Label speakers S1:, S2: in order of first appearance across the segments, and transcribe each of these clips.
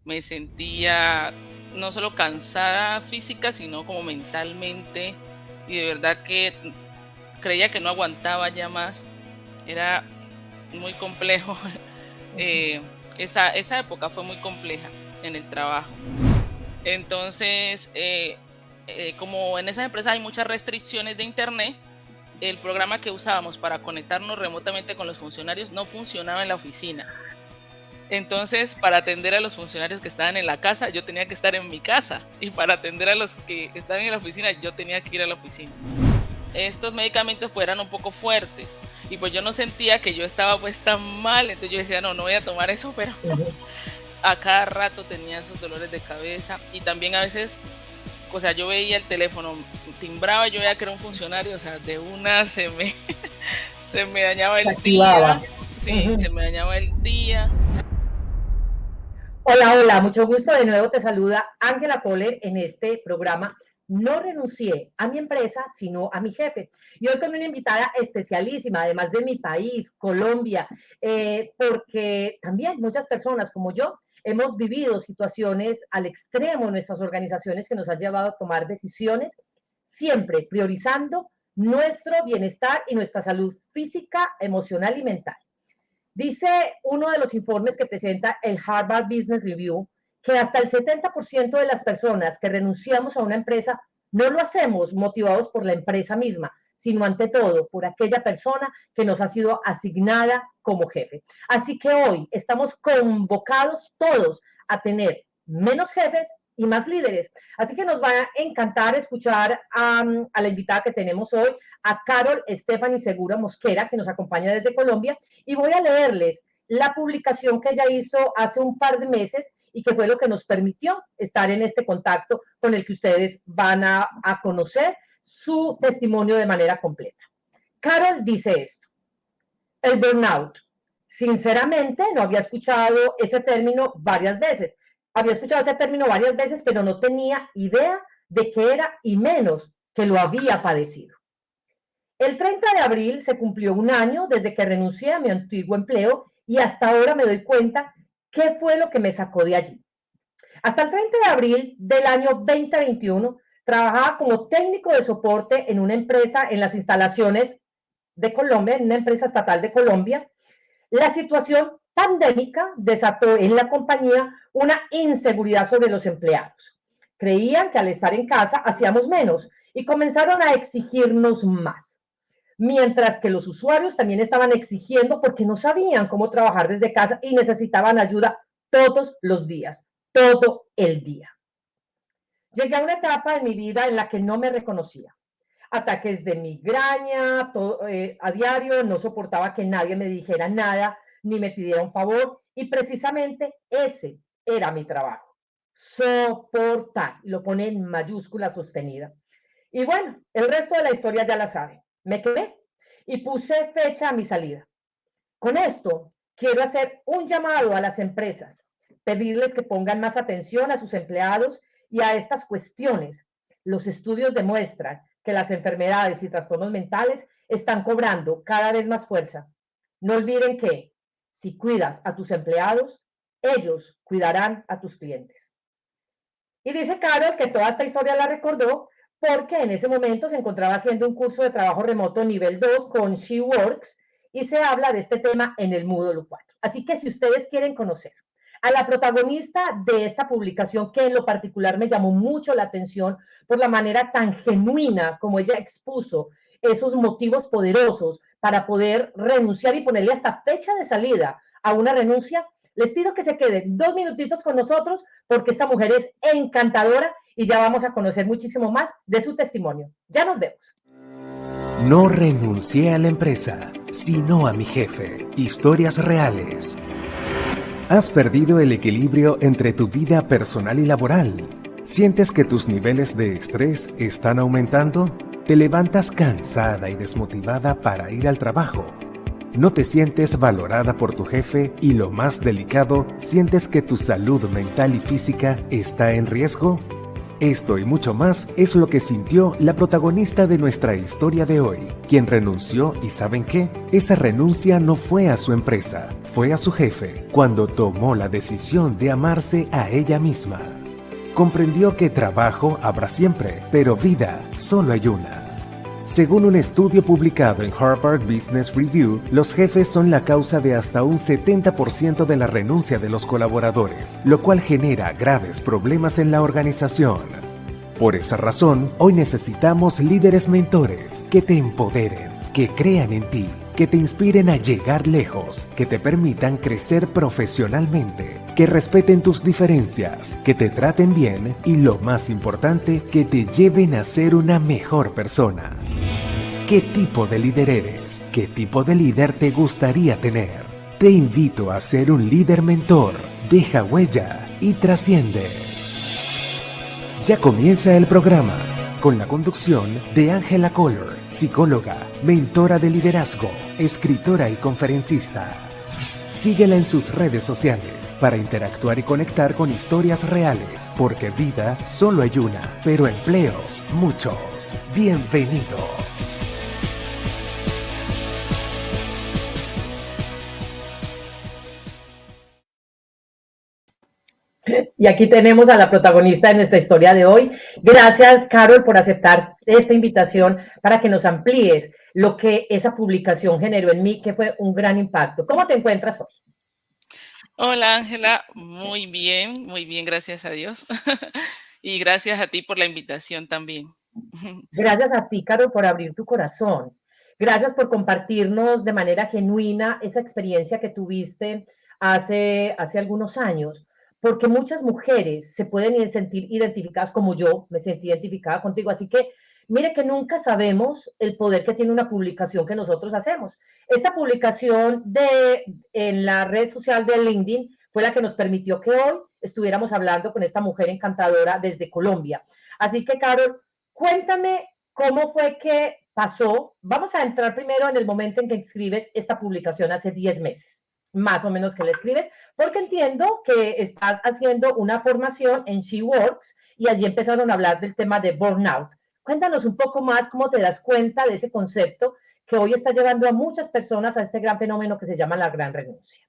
S1: me sentía no solo cansada física, sino como mentalmente, y de verdad que creía que no aguantaba ya más. Era muy complejo. eh, esa época fue muy compleja en el trabajo. Entonces, como en esas empresas hay muchas restricciones de internet, el programa que usábamos para conectarnos remotamente con los funcionarios no funcionaba en la oficina. Entonces, para atender a los funcionarios que estaban en la casa, yo tenía que estar en mi casa. Y para atender a los que estaban en la oficina, yo tenía que ir a la oficina. Estos medicamentos pues eran un poco fuertes. Y pues yo no sentía que yo estaba pues tan mal. Entonces yo decía, no voy a tomar eso, pero a cada rato tenía esos dolores de cabeza. Y también a veces, o sea, yo veía el teléfono, timbraba, yo veía que era un funcionario, o sea, de una se me dañaba
S2: Se
S1: el
S2: activaba.
S1: día. Sí, se me dañaba el día.
S2: Hola, hola, mucho gusto. De nuevo te saluda Ángela Kohler en este programa. No renuncié a mi empresa, sino a mi jefe. Y hoy con una invitada especialísima, además de mi país, Colombia, porque también muchas personas como yo hemos vivido situaciones al extremo en nuestras organizaciones que nos han llevado a tomar decisiones, siempre priorizando nuestro bienestar y nuestra salud física, emocional y mental. Dice uno de los informes que presenta el Harvard Business Review que hasta el 70% de las personas que renunciamos a una empresa no lo hacemos motivados por la empresa misma, sino ante todo por aquella persona que nos ha sido asignada como jefe. Así que hoy estamos convocados todos a tener menos jefes y más líderes. Así que nos va a encantar escuchar a la invitada que tenemos hoy, a Carol Stephanie Segura Mosquera, que nos acompaña desde Colombia, y voy a leerles la publicación que ella hizo hace un par de meses y que fue lo que nos permitió estar en este contacto con el que ustedes van a conocer su testimonio de manera completa. Carol dice esto: el burnout. Sinceramente, no había escuchado ese término varias veces. Había escuchado ese término varias veces, pero no tenía idea de qué era y menos que lo había padecido. El 30 de abril se cumplió un año desde que renuncié a mi antiguo empleo y hasta ahora me doy cuenta qué fue lo que me sacó de allí. Hasta el 30 de abril del año 2021 trabajaba como técnico de soporte en una empresa en las instalaciones de Colombia, en una empresa estatal de Colombia. La situación pandémica desató en la compañía una inseguridad sobre los empleados. Creían que al estar en casa hacíamos menos y comenzaron a exigirnos más. Mientras que los usuarios también estaban exigiendo porque no sabían cómo trabajar desde casa y necesitaban ayuda todos los días, todo el día. Llegué a una etapa de mi vida en la que no me reconocía. Ataques de migraña a diario, no soportaba que nadie me dijera nada ni me pidiera un favor y precisamente ese era mi trabajo. Soportar, lo pone en mayúscula sostenida. Y bueno, el resto de la historia ya la saben. Me quedé y puse fecha a mi salida. Con esto, quiero hacer un llamado a las empresas, pedirles que pongan más atención a sus empleados y a estas cuestiones. Los estudios demuestran que las enfermedades y trastornos mentales están cobrando cada vez más fuerza. No olviden que si cuidas a tus empleados, ellos cuidarán a tus clientes. Y dice Carol que toda esta historia la recordó porque en ese momento se encontraba haciendo un curso de trabajo remoto nivel 2 con SheWorks y se habla de este tema en el módulo 4. Así que si ustedes quieren conocer a la protagonista de esta publicación, que en lo particular me llamó mucho la atención por la manera tan genuina como ella expuso esos motivos poderosos para poder renunciar y ponerle hasta fecha de salida a una renuncia, les pido que se queden 2 minutitos con nosotros porque esta mujer es encantadora y ya vamos a conocer muchísimo más de su testimonio. Ya nos vemos.
S3: No renuncié a la empresa, sino a mi jefe. Historias reales. ¿Has perdido el equilibrio entre tu vida personal y laboral? ¿Sientes que tus niveles de estrés están aumentando? ¿Te levantas cansada y desmotivada para ir al trabajo? ¿No te sientes valorada por tu jefe y, lo más delicado, sientes que tu salud mental y física está en riesgo? Esto y mucho más es lo que sintió la protagonista de nuestra historia de hoy, quien renunció y ¿saben qué? Esa renuncia no fue a su empresa, fue a su jefe, cuando tomó la decisión de amarse a ella misma. Comprendió que trabajo habrá siempre, pero vida solo hay una. Según un estudio publicado en Harvard Business Review, los jefes son la causa de hasta un 70% de la renuncia de los colaboradores, lo cual genera graves problemas en la organización. Por esa razón, hoy necesitamos líderes mentores que te empoderen, que crean en ti, que te inspiren a llegar lejos, que te permitan crecer profesionalmente, que respeten tus diferencias, que te traten bien y, lo más importante, que te lleven a ser una mejor persona. ¿Qué tipo de líder eres? ¿Qué tipo de líder te gustaría tener? Te invito a ser un líder mentor, deja huella y trasciende. Ya comienza el programa, con la conducción de Ángela Coller, psicóloga, mentora de liderazgo, escritora y conferencista. Síguela en sus redes sociales para interactuar y conectar con historias reales, porque vida solo hay una, pero empleos muchos. Bienvenidos.
S2: Y aquí tenemos a la protagonista de nuestra historia de hoy. Gracias, Carol, por aceptar esta invitación para que nos amplíes lo que esa publicación generó en mí, que fue un gran impacto. ¿Cómo te encuentras hoy?
S1: Hola Ángela, muy bien, gracias a Dios. Y gracias a ti por la invitación también.
S2: Gracias a ti, Carol, por abrir tu corazón. Gracias por compartirnos de manera genuina esa experiencia que tuviste hace algunos años, porque muchas mujeres se pueden sentir identificadas como yo, me sentí identificada contigo, así que mire que nunca sabemos el poder que tiene una publicación que nosotros hacemos. Esta publicación en la red social de LinkedIn fue la que nos permitió que hoy estuviéramos hablando con esta mujer encantadora desde Colombia. Así que, Carol, cuéntame cómo fue que pasó. Vamos a entrar primero en el momento en que escribes esta publicación hace 10 meses, más o menos que la escribes, porque entiendo que estás haciendo una formación en SheWorks y allí empezaron a hablar del tema de burnout. Cuéntanos un poco más cómo te das cuenta de ese concepto que hoy está llevando a muchas personas a este gran fenómeno que se llama la gran renuncia.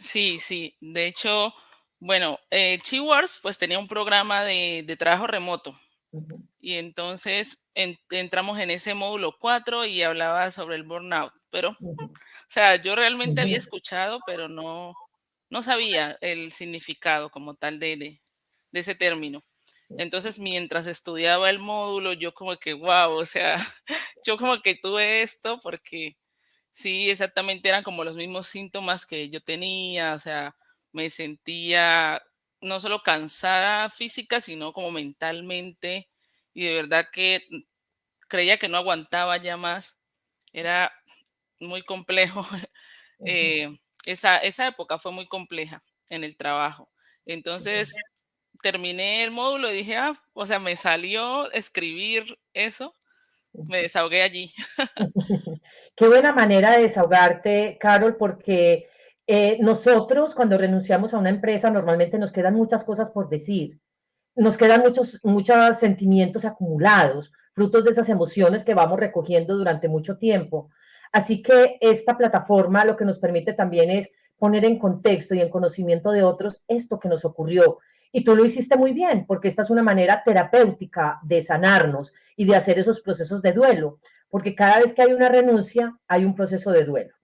S1: Sí, sí, de hecho, bueno, Cheworks pues tenía un programa de trabajo remoto
S2: Ujú,
S1: y entonces entramos en ese módulo 4 y hablaba sobre el burnout, pero, o
S2: ujú,
S1: sea, yo realmente había
S2: ujú,
S1: escuchado, pero no sabía el significado como tal de ese término. Entonces, mientras estudiaba el módulo, yo como que, wow, o sea, yo como que tuve esto porque sí, exactamente eran como los mismos síntomas que yo tenía, o sea, me sentía no solo cansada física, sino como mentalmente, y de verdad que creía que no aguantaba ya más. Era muy complejo.
S2: ujú.
S1: Esa época fue muy compleja en el trabajo. Entonces, terminé el módulo y dije, ah, o sea, me salió escribir eso, me desahogué allí.
S2: Qué buena manera de desahogarte, Carol, porque nosotros cuando renunciamos a una empresa normalmente nos quedan muchas cosas por decir, nos quedan muchos sentimientos acumulados, frutos de esas emociones que vamos recogiendo durante mucho tiempo. Así que esta plataforma lo que nos permite también es poner en contexto y en conocimiento de otros esto que nos ocurrió. Y tú lo hiciste muy bien, porque esta es una manera terapéutica de sanarnos y de hacer esos procesos de duelo, porque cada vez que hay una renuncia, hay un proceso de duelo.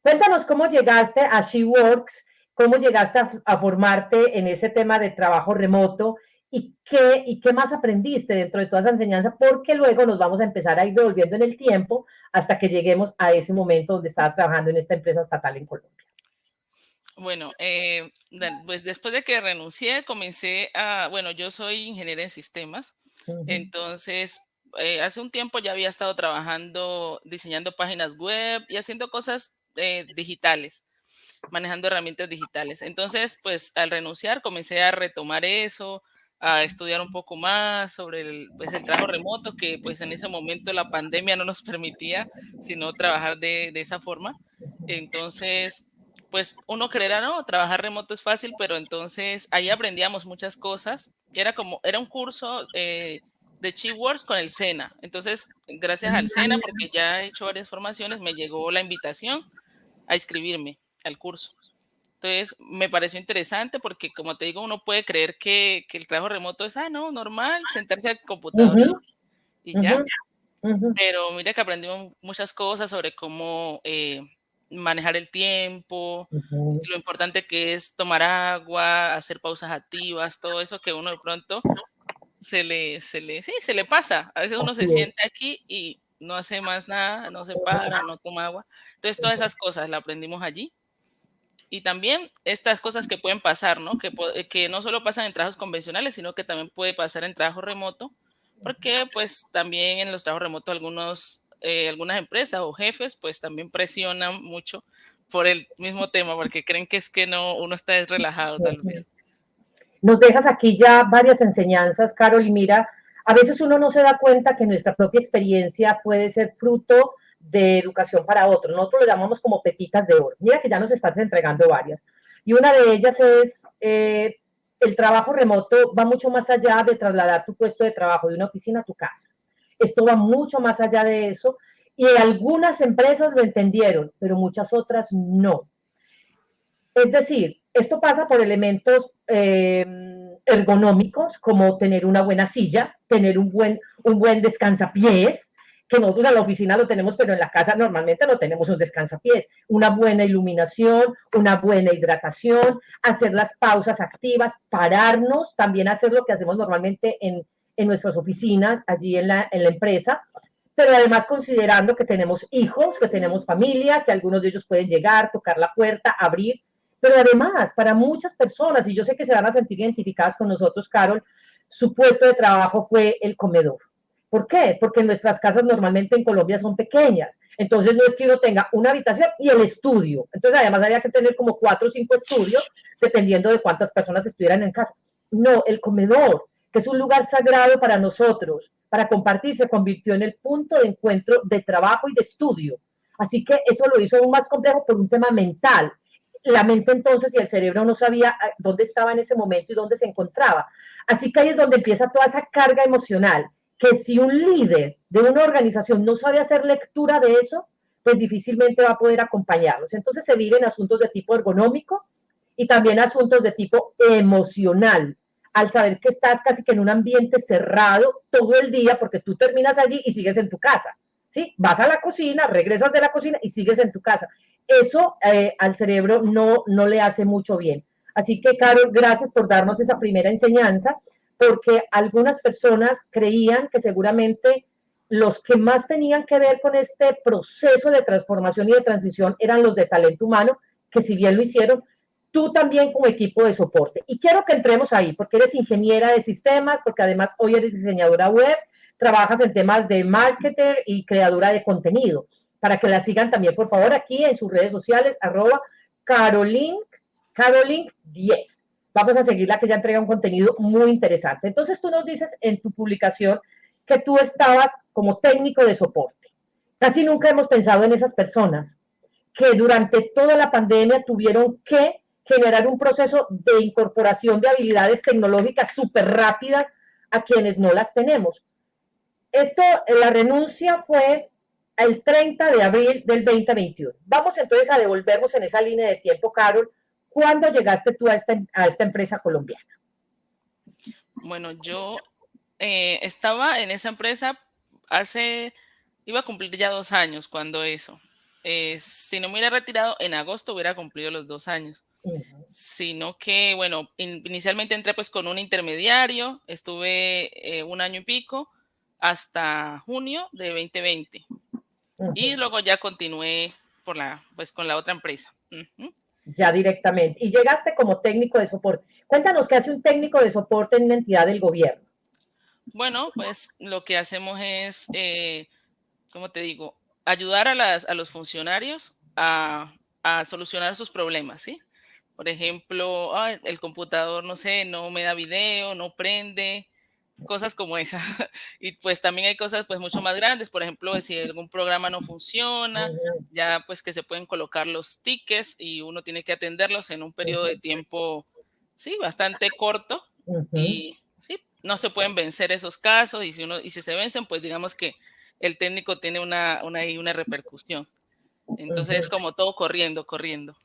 S2: Cuéntanos cómo llegaste a SheWorks, cómo llegaste a formarte en ese tema de trabajo remoto y qué más aprendiste dentro de toda esa enseñanza, porque luego nos vamos a empezar a ir devolviendo en el tiempo hasta que lleguemos a ese momento donde estabas trabajando en esta empresa estatal en Colombia.
S1: Bueno, pues después de que renuncié, comencé a, bueno, yo soy ingeniera en sistemas,
S2: Uh -huh,
S1: entonces hace un tiempo ya había estado trabajando, diseñando páginas web y haciendo cosas digitales, manejando herramientas digitales. Entonces, pues al renunciar, comencé a retomar eso, a estudiar un poco más sobre pues, el trabajo remoto, que pues en ese momento la pandemia no nos permitía, sino trabajar de esa forma. Entonces, pues uno creerá, no, trabajar remoto es fácil, pero entonces ahí aprendíamos muchas cosas. Era un curso de Cheatworks con el SENA. Entonces, gracias al SENA, porque ya he hecho varias formaciones, me llegó la invitación a inscribirme al curso. Entonces, me pareció interesante porque, como te digo, uno puede creer que el trabajo remoto es, no, normal, sentarse al computador
S2: Ujú,
S1: y
S2: ujú,
S1: ya.
S2: ujú.
S1: Pero mira que aprendimos muchas cosas sobre cómo manejar el tiempo,
S2: Ujú.
S1: lo importante que es tomar agua, hacer pausas activas, todo eso que uno de pronto sí, se le pasa. A veces uno se
S2: Así es.
S1: sienta aquí y no hace más nada, no se para, no toma agua. Entonces, todas esas cosas las aprendimos allí. Y también estas cosas que pueden pasar, ¿no? Que no solo pasan en trabajos convencionales, sino que también puede pasar en trabajo remoto, porque pues también en los trabajos remotos algunas empresas o jefes pues también presionan mucho por el mismo tema, porque creen que es que no, uno está relajado tal
S2: Ujú.
S1: vez.
S2: Nos dejas aquí ya varias enseñanzas, Carol, y mira, a veces uno no se da cuenta que nuestra propia experiencia puede ser fruto de educación para otros. Nosotros lo llamamos como pepitas de oro. Mira que ya nos estás entregando varias. Y una de ellas es el trabajo remoto va mucho más allá de trasladar tu puesto de trabajo de una oficina a tu casa. Esto va mucho más allá de eso y algunas empresas lo entendieron, pero muchas otras no. Es decir, esto pasa por elementos ergonómicos, como tener una buena silla, tener un buen descansapiés, que nosotros en la oficina lo tenemos, pero en la casa normalmente no tenemos un descansapiés, una buena iluminación, una buena hidratación, hacer las pausas activas, pararnos, también hacer lo que hacemos normalmente en nuestras oficinas, allí en la empresa, pero además considerando que tenemos hijos, que tenemos familia, que algunos de ellos pueden llegar, tocar la puerta, abrir, pero además, para muchas personas, y yo sé que se van a sentir identificadas con nosotros, Carol, su puesto de trabajo fue el comedor. ¿Por qué? Porque nuestras casas normalmente en Colombia son pequeñas. Entonces no es que uno tenga una habitación y el estudio. Entonces además había que tener como 4 o 5 estudios, dependiendo de cuántas personas estuvieran en casa. No, el comedor, que es un lugar sagrado para nosotros, para compartir, se convirtió en el punto de encuentro de trabajo y de estudio. Así que eso lo hizo aún más complejo por un tema mental. La mente entonces y el cerebro no sabía dónde estaba en ese momento y dónde se encontraba. Así que ahí es donde empieza toda esa carga emocional, que si un líder de una organización no sabe hacer lectura de eso, pues difícilmente va a poder acompañarlos. Entonces se viven asuntos de tipo ergonómico y también asuntos de tipo emocional, al saber que estás casi que en un ambiente cerrado todo el día, porque tú terminas allí y sigues en tu casa. ¿Sí? Vas a la cocina, regresas de la cocina y sigues en tu casa. Eso al cerebro no le hace mucho bien. Así que, Carol, gracias por darnos esa primera enseñanza, porque algunas personas creían que seguramente los que más tenían que ver con este proceso de transformación y de transición eran los de talento humano, que si bien lo hicieron, tú también como equipo de soporte. Y quiero que entremos ahí, porque eres ingeniera de sistemas, porque además hoy eres diseñadora web, trabajas en temas de marketer y creadora de contenido. Para que la sigan también, por favor, aquí en sus redes sociales, @Carolink10. Vamos a seguirla, que ya entrega un contenido muy interesante. Entonces tú nos dices en tu publicación que tú estabas como técnico de soporte. Casi nunca hemos pensado en esas personas que durante toda la pandemia tuvieron que generar un proceso de incorporación de habilidades tecnológicas súper rápidas a quienes no las tenemos. Esto, la renuncia fue el 30 de abril del 2021. Vamos entonces a devolvernos en esa línea de tiempo, Carol. ¿Cuándo llegaste tú a esta empresa colombiana?
S1: Bueno, yo estaba en esa empresa iba a cumplir ya 2 años cuando eso. Si no me hubiera retirado en agosto, hubiera cumplido los 2 años.
S2: Uh -huh.
S1: Sino que, bueno, inicialmente entré pues con un intermediario, estuve 1 año y pico hasta junio de 2020
S2: Uh
S1: y
S2: -huh.
S1: luego ya continué pues con la otra empresa.
S2: Ya directamente. Y llegaste como técnico de soporte. Cuéntanos qué hace un técnico de soporte en una entidad del gobierno.
S1: Bueno, pues lo que hacemos es, ¿cómo te digo? Ayudar a los funcionarios a solucionar sus problemas, ¿sí? Por ejemplo, el computador, no sé, no me da video, no prende, cosas como esa. Y pues también hay cosas pues mucho más grandes, por ejemplo, si algún programa no funciona,
S2: Ujú,
S1: ya pues que se pueden colocar los tickets y uno tiene que atenderlos en un periodo de tiempo, sí, bastante corto
S2: ujú,
S1: y sí, no se pueden vencer esos casos y si se vencen, pues digamos que el técnico tiene una repercusión. Entonces es
S2: ujú.
S1: como todo corriendo, corriendo.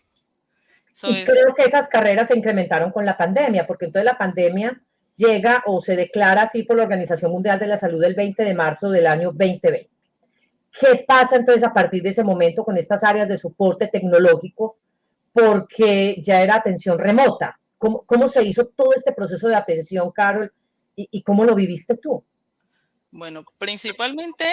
S1: Eso
S2: Y
S1: es,
S2: creo que esas carreras se incrementaron con la pandemia, porque entonces la pandemia llega o se declara así por la Organización Mundial de la Salud el 20 de marzo del año 2020. ¿Qué pasa entonces a partir de ese momento con estas áreas de soporte tecnológico? Porque ya era atención remota. ¿Cómo se hizo todo este proceso de atención, Carol? ¿Y cómo lo viviste tú?
S1: bueno, principalmente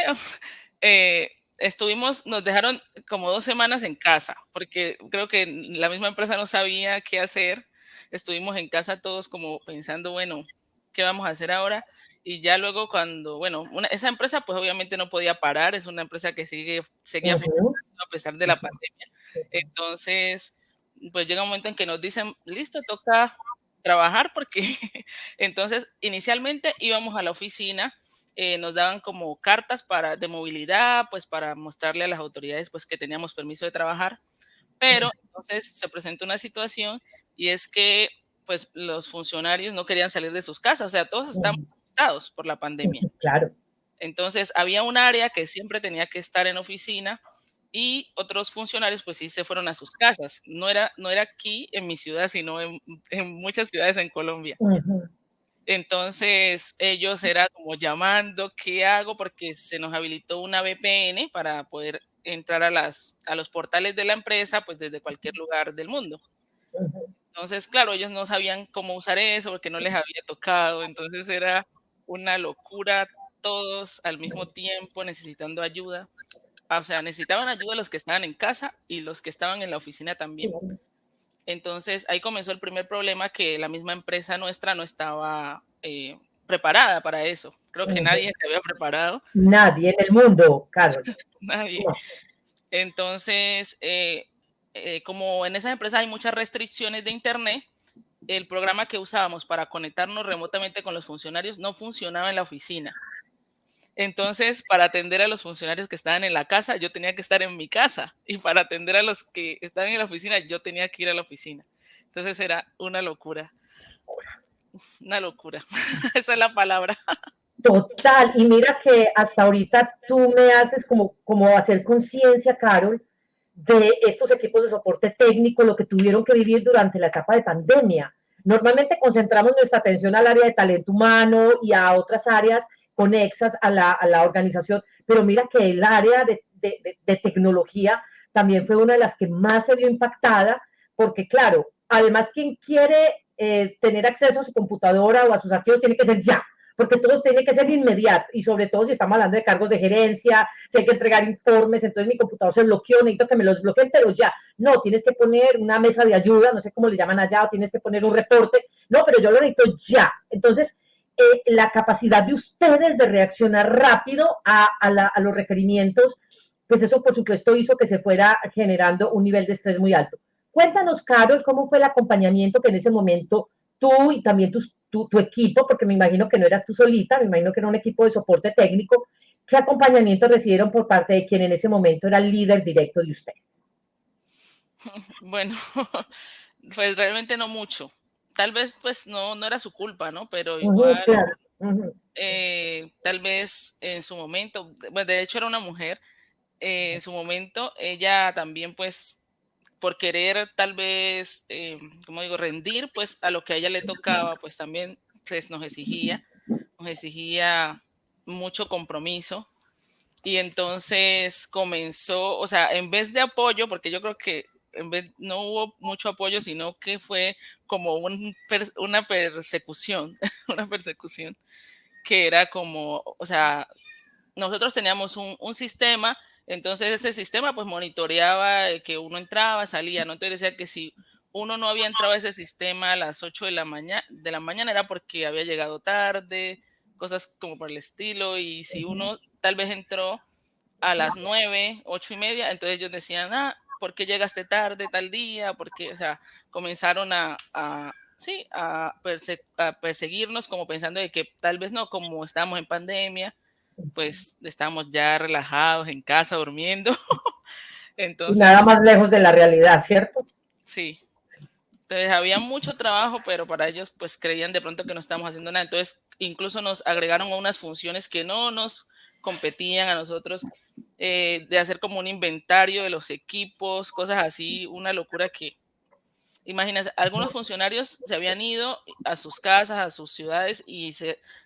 S1: nos dejaron como 2 semanas en casa, porque creo que la misma empresa no sabía qué hacer. Estuvimos en casa todos como pensando, bueno, ¿qué vamos a hacer ahora? Y ya luego cuando, bueno, esa empresa pues obviamente no podía parar, es una empresa que seguía
S2: Uh -huh.
S1: funcionando a pesar de la pandemia. Entonces, pues llega un momento en que nos dicen, listo, toca trabajar porque entonces inicialmente íbamos a la oficina, nos daban como cartas de movilidad, pues para mostrarle a las autoridades pues que teníamos permiso de trabajar, pero entonces se presentó una situación y es que pues los funcionarios no querían salir de sus casas, o sea, todos estamos asustados por la pandemia.
S2: Claro.
S1: Entonces había un área que siempre tenía que estar en oficina y otros funcionarios pues sí se fueron a sus casas. No era aquí en mi ciudad, sino en muchas ciudades en Colombia.
S2: Uh -huh.
S1: Entonces ellos era como llamando, ¿qué hago? Porque se nos habilitó una VPN para poder entrar a los portales de la empresa, pues desde cualquier lugar del mundo.
S2: Uh -huh.
S1: Entonces, claro, ellos no sabían cómo usar eso porque no les había tocado. Entonces era una locura, todos al mismo tiempo necesitando ayuda. O sea, necesitaban ayuda los que estaban en casa y los que estaban en la oficina también. Entonces ahí comenzó el primer problema, que la misma empresa nuestra no estaba preparada para eso. Creo que
S2: Uh
S1: nadie
S2: -huh.
S1: se había preparado,
S2: Nadie en el mundo, Carol.
S1: nadie.
S2: No.
S1: Entonces, como en esas empresas hay muchas restricciones de Internet, el programa que usábamos para conectarnos remotamente con los funcionarios no funcionaba en la oficina. Entonces, para atender a los funcionarios que estaban en la casa, yo tenía que estar en mi casa. Y para atender a los que estaban en la oficina, yo tenía que ir a la oficina. Entonces era una locura. Una locura. Esa es la palabra.
S2: Total, y mira que hasta ahorita tú me haces como hacer conciencia, Carol, de estos equipos de soporte técnico, lo que tuvieron que vivir durante la etapa de pandemia. Normalmente concentramos nuestra atención al área de talento humano y a otras áreas conexas a la organización, pero mira que el área de tecnología también fue una de las que más se vio impactada, porque claro, además quien quiere tener acceso a su computadora o a sus archivos tiene que ser ya, porque todo tiene que ser inmediato y sobre todo si estamos hablando de cargos de gerencia, si hay que entregar informes, entonces mi computador se bloqueó, necesito que me los bloqueen, pero ya, no, tienes que poner una mesa de ayuda, no sé cómo le llaman allá, o tienes que poner un reporte, no, pero yo lo necesito ya. Entonces, la capacidad de ustedes de reaccionar rápido a los requerimientos, pues eso por supuesto hizo que se fuera generando un nivel de estrés muy alto. Cuéntanos, Carol, cómo fue el acompañamiento que en ese momento tú y también tu equipo, porque me imagino que no eras tú solita, me imagino que era un equipo de soporte técnico, ¿qué acompañamiento recibieron por parte de quien en ese momento era el líder directo de ustedes?
S1: Bueno, pues realmente no mucho. Tal vez pues no era su culpa, ¿no? Pero igual,
S2: Claro. Ujú,
S1: tal vez en su momento, bueno, de hecho era una mujer, en su momento ella también pues por querer tal vez, como digo, rendir pues a lo que a ella le tocaba, pues también pues, nos exigía mucho compromiso. Y entonces comenzó, o sea, en vez de apoyo, porque yo creo que no hubo mucho apoyo, sino que fue como una persecución, una persecución que era como, o sea, nosotros teníamos un sistema, entonces ese sistema pues monitoreaba que uno entraba, salía, ¿no? Entonces decía que si uno no había entrado a ese sistema a las 8 de la mañana era porque había llegado tarde, cosas como por el estilo, y si uno tal vez entró a las 9, 8:30, entonces ellos decían, ¿por qué llegaste tarde tal día? Porque, o sea, comenzaron a sí, a perseguirnos como pensando de que tal vez no, como estábamos en pandemia, pues estábamos ya relajados en casa durmiendo.
S2: Y nada
S1: Entonces,
S2: más lejos de la realidad, ¿cierto?
S1: sí. Entonces había mucho trabajo, pero para ellos pues creían de pronto que no estábamos haciendo nada. Entonces incluso nos agregaron a unas funciones que no nos competían a nosotros, de hacer como un inventario de los equipos, cosas así, una locura que, imagínense, algunos funcionarios se habían ido a sus casas, a sus ciudades y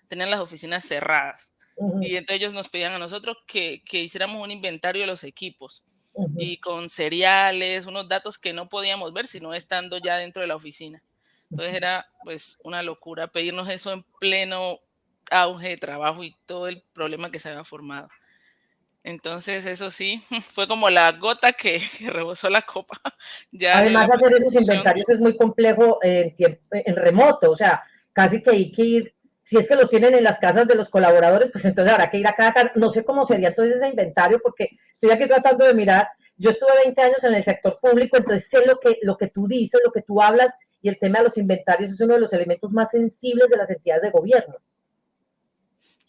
S1: tenían las oficinas cerradas.
S2: Ujú,
S1: Y entonces ellos nos pedían a nosotros que hiciéramos un inventario de los equipos
S2: ujú,
S1: y con seriales, unos datos que no podíamos ver sino estando ya dentro de la oficina. Entonces era pues una locura pedirnos eso en pleno auge de trabajo y todo el problema que se había formado. Entonces eso sí, fue como la gota que rebosó la copa. Ya no
S2: además,
S1: había más
S2: hacer esos
S1: opción.
S2: inventarios es muy complejo en remoto, o sea, casi que hay que ir, si es que los tienen en las casas de los colaboradores, pues entonces habrá que ir a cada casa. No sé cómo sería entonces ese inventario, porque estoy aquí tratando de mirar. Yo estuve 20 años en el sector público, entonces sé lo que tú dices, lo que tú hablas, y el tema de los inventarios es uno de los elementos más sensibles de las entidades de gobierno.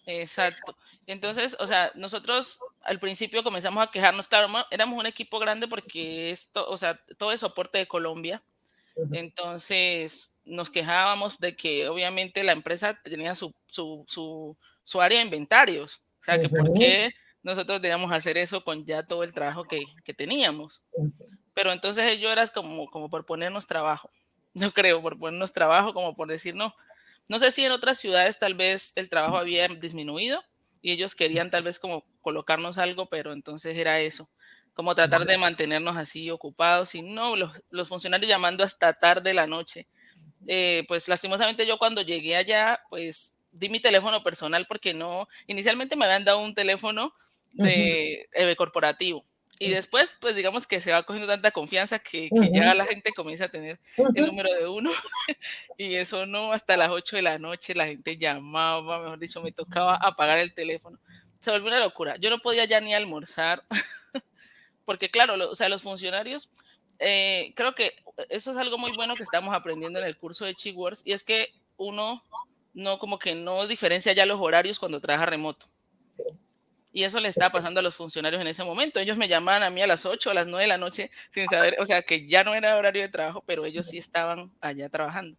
S1: Exacto. Entonces, o sea, nosotros al principio comenzamos a quejarnos, claro, éramos un equipo grande porque esto, o sea, todo el soporte de Colombia.
S2: Uh -huh.
S1: Entonces nos quejábamos de que obviamente la empresa tenía su área de inventarios. O sea,
S2: Uh
S1: que por
S2: -huh.
S1: qué nosotros debíamos hacer eso con ya todo el trabajo que teníamos. Pero entonces ellos eran como por ponernos trabajo. No creo, por ponernos trabajo, como por decir no. No sé si en otras ciudades tal vez el trabajo había disminuido y ellos querían tal vez como colocarnos algo, pero entonces era eso, como tratar de mantenernos así ocupados y no, los funcionarios llamando hasta tarde de la noche. Pues lastimosamente yo cuando llegué allá, pues di mi teléfono personal porque no, inicialmente me habían dado un teléfono de corporativo. Y después, pues digamos que se va cogiendo tanta confianza que ya la gente comienza a tener el número de uno. Y eso no, hasta las 8 de la noche la gente llamaba, mejor dicho, me tocaba apagar el teléfono. Se volvió una locura. Yo no podía ya ni almorzar, porque claro, o sea, los funcionarios, creo que eso es algo muy bueno que estamos aprendiendo en el curso de Chi-Works, y es que uno no, como que no diferencia ya los horarios cuando trabaja remoto. Y eso le estaba pasando a los funcionarios en ese momento. Ellos me llamaban a mí a las 8 o a las 9 de la noche sin saber, o sea, que ya no era horario de trabajo, pero ellos sí estaban allá trabajando.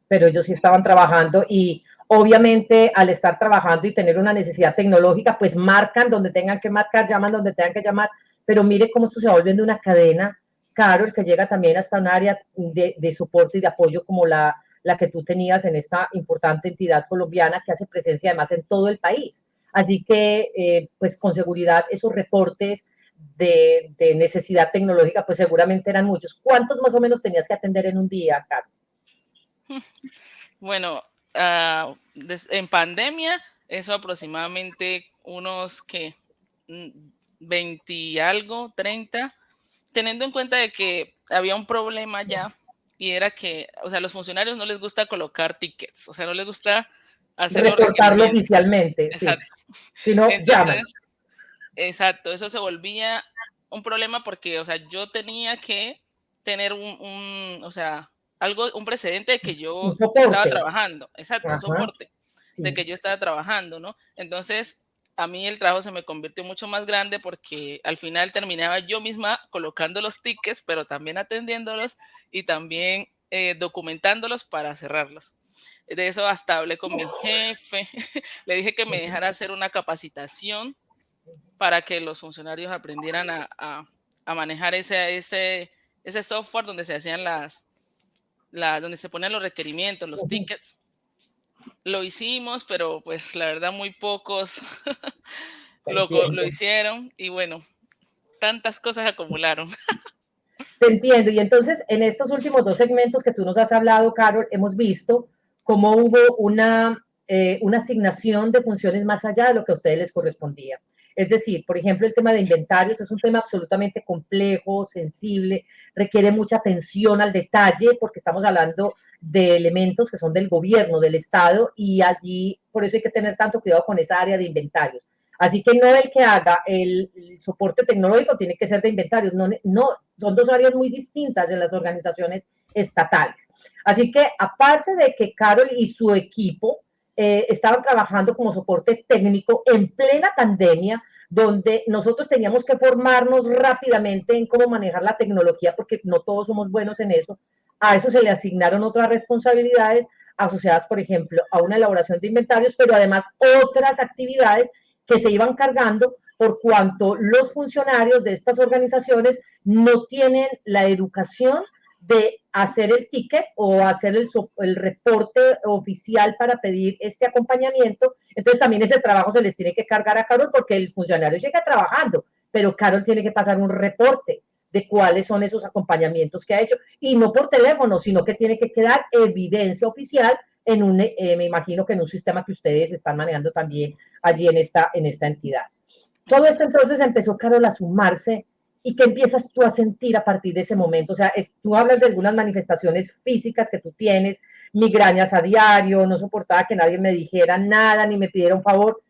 S2: Pero ellos sí estaban trabajando y obviamente al estar trabajando y tener una necesidad tecnológica, pues marcan donde tengan que marcar, llaman donde tengan que llamar, pero mire cómo esto se va volviendo una cadena, Carol, que llega también hasta un área de soporte y de apoyo como la que tú tenías en esta importante entidad colombiana que hace presencia además en todo el país. Así que, pues con seguridad, esos reportes de necesidad tecnológica, pues seguramente eran muchos. ¿Cuántos más o menos tenías que atender en un día, Carol?
S1: Bueno, en pandemia, eso aproximadamente unos que 20 y algo, 30, teniendo en cuenta de que había un problema ya y era que, o sea, a los funcionarios no les gusta colocar tickets, o sea, no les gusta hacer los
S2: Reportarlo
S1: requerimientos.
S2: oficialmente, sí.
S1: Exacto.
S2: Si no, llaman.
S1: Entonces, exacto, eso se volvía un problema porque, o sea, yo tenía que tener o sea, algo, un precedente de que
S2: Un
S1: yo estaba
S2: soporte.
S1: trabajando, exacto, un
S2: Ajá,
S1: soporte de
S2: sí.
S1: que yo estaba trabajando, ¿no? Entonces, a mí el trabajo se me convirtió mucho más grande porque al final terminaba yo misma colocando los tickets, pero también atendiéndolos y también documentándolos para cerrarlos. De eso hasta hablé con mi jefe, le dije que me dejara hacer una capacitación para que los funcionarios aprendieran a manejar ese software donde se hacían donde se ponían los requerimientos, los tickets. Lo hicimos, pero pues la verdad muy pocos lo hicieron y bueno, tantas cosas acumularon.
S2: Te entiendo. Y entonces, en estos últimos dos segmentos que tú nos has hablado, Carol, hemos visto cómo hubo una asignación de funciones más allá de lo que a ustedes les correspondía. Es decir, por ejemplo, el tema de inventarios es un tema absolutamente complejo, sensible, requiere mucha atención al detalle porque estamos hablando de elementos que son del gobierno, del Estado, y allí por eso hay que tener tanto cuidado con esa área de inventarios. Así que no el que haga el soporte tecnológico tiene que ser de inventarios, no, son dos áreas muy distintas en las organizaciones estatales. Así que aparte de que Carol y su equipo estaban trabajando como soporte técnico en plena pandemia, donde nosotros teníamos que formarnos rápidamente en cómo manejar la tecnología, porque no todos somos buenos en eso. A eso se le asignaron otras responsabilidades asociadas, por ejemplo, a una elaboración de inventarios, pero además otras actividades que se iban cargando por cuanto los funcionarios de estas organizaciones no tienen la educación de hacer el ticket o hacer el reporte oficial para pedir este acompañamiento. Entonces también ese trabajo se les tiene que cargar a Carol porque el funcionario llega trabajando, pero Carol tiene que pasar un reporte de cuáles son esos acompañamientos que ha hecho, y no por teléfono, sino que tiene que quedar evidencia oficial en un, me imagino que en un sistema que ustedes están manejando también allí en esta entidad. Todo esto entonces empezó, Carol, a sumarse. ¿Y qué empiezas tú a sentir a partir de ese momento? O sea, tú hablas de algunas manifestaciones físicas que tú tienes, migrañas a diario, no soportaba que nadie me dijera nada ni me pidiera un favor,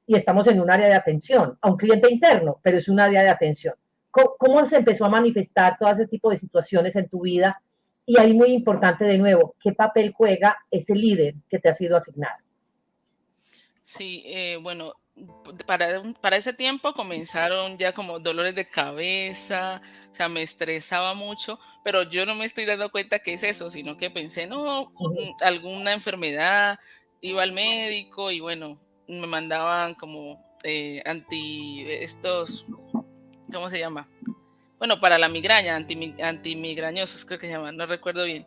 S2: y estamos en un área de atención, a un cliente interno, pero es un área de atención. ¿Cómo se empezó a manifestar todo ese tipo de situaciones en tu vida? Y ahí muy importante de nuevo, ¿qué papel juega ese líder que te ha sido asignado?
S1: Sí, bueno, para ese tiempo comenzaron ya como dolores de cabeza, o sea, me estresaba mucho, pero yo no me estoy dando cuenta que es eso, sino que pensé, no, alguna enfermedad, iba al médico y bueno, me mandaban como estos, ¿cómo se llama? Bueno, para la migraña, antimigrañosos creo que se llaman, no recuerdo bien.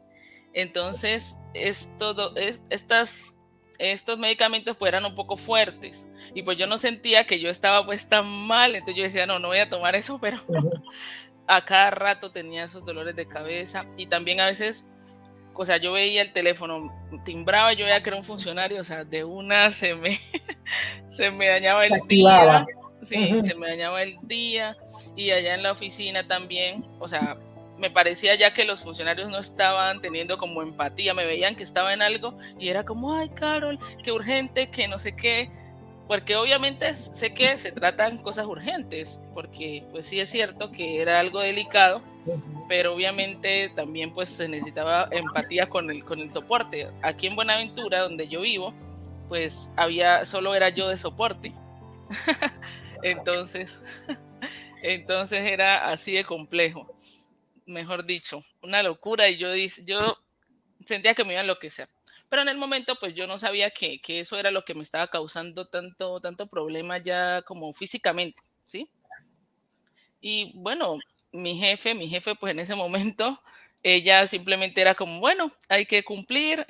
S1: Entonces, estos medicamentos pues eran un poco fuertes y pues yo no sentía que yo estaba pues tan mal, entonces yo decía, no voy a tomar eso, pero a cada rato tenía esos dolores de cabeza y también a veces, o sea, yo veía el teléfono, timbraba, yo veía que era un funcionario, o sea, de una se me dañaba el día. Sí, se me dañaba el día y allá en la oficina también, o sea, me parecía ya que los funcionarios no estaban teniendo como empatía, me veían que estaba en algo y era como, ay, Carol, qué urgente, que no sé qué, porque obviamente sé que se tratan cosas urgentes, porque pues sí es cierto que era algo delicado, pero obviamente también pues se necesitaba empatía con el soporte. Aquí en Buenaventura, donde yo vivo, pues solo era yo de soporte. Entonces era así de complejo, mejor dicho, una locura, y yo sentía que me iba a enloquecer. Pero en el momento, pues yo no sabía que eso era lo que me estaba causando tanto problema ya como físicamente, ¿sí? Y bueno, mi jefe, pues en ese momento, ella simplemente era como, bueno, hay que cumplir.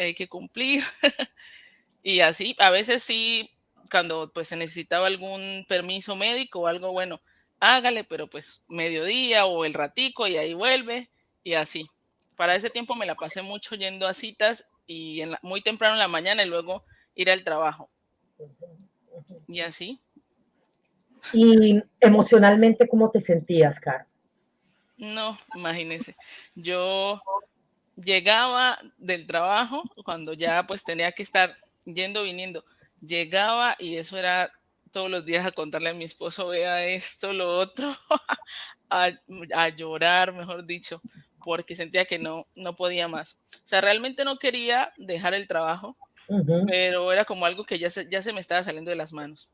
S1: Y así, a veces sí, cuando pues se necesitaba algún permiso médico o algo, bueno, hágale, pero pues mediodía o el ratico y ahí vuelve y así. Para ese tiempo me la pasé mucho yendo a citas y muy temprano en la mañana y luego ir al trabajo. Y así.
S2: Y emocionalmente, ¿cómo te sentías, Carol?
S1: No, imagínense. Yo llegaba del trabajo cuando ya pues tenía que estar yendo, viniendo. Llegaba y eso era todos los días a contarle a mi esposo, vea esto, lo otro, a llorar, mejor dicho, porque sentía que no podía más. O sea, realmente no quería dejar el trabajo, pero era como algo que ya se me estaba saliendo de las manos.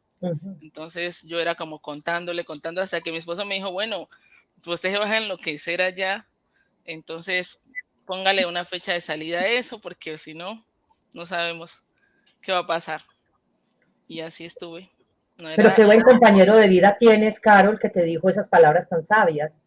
S1: Entonces yo era como contándole, hasta que mi esposo me dijo, bueno, pues usted se va a enloquecer allá, entonces póngale una fecha de salida a eso, porque si no, no sabemos qué va a pasar. Y así estuve.
S2: Pero qué buen compañero de vida tienes, Carol, que te dijo esas palabras tan sabias.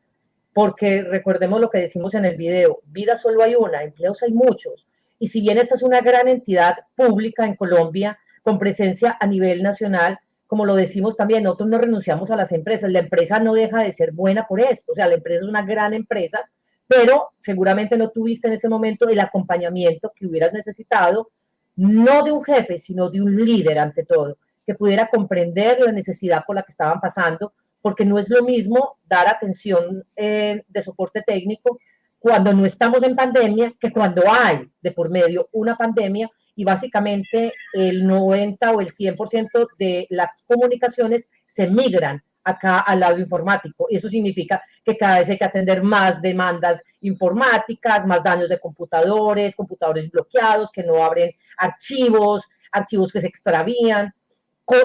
S2: Porque recordemos lo que decimos en el video, vida solo hay una, empleos hay muchos. Y si bien esta es una gran entidad pública en Colombia, con presencia a nivel nacional, como lo decimos también, nosotros no renunciamos a las empresas, la empresa no deja de ser buena por esto, o sea, la empresa es una gran empresa, pero seguramente no tuviste en ese momento el acompañamiento que hubieras necesitado, no de un jefe, sino de un líder ante todo, que pudiera comprender la necesidad por la que estaban pasando, porque no es lo mismo dar atención de soporte técnico cuando no estamos en pandemia que cuando hay de por medio una pandemia y básicamente el 90 o el 100% de las comunicaciones se migran acá al lado informático. Y eso significa que cada vez hay que atender más demandas informáticas, más daños de computadores, computadores bloqueados que no abren archivos, archivos que se extravían,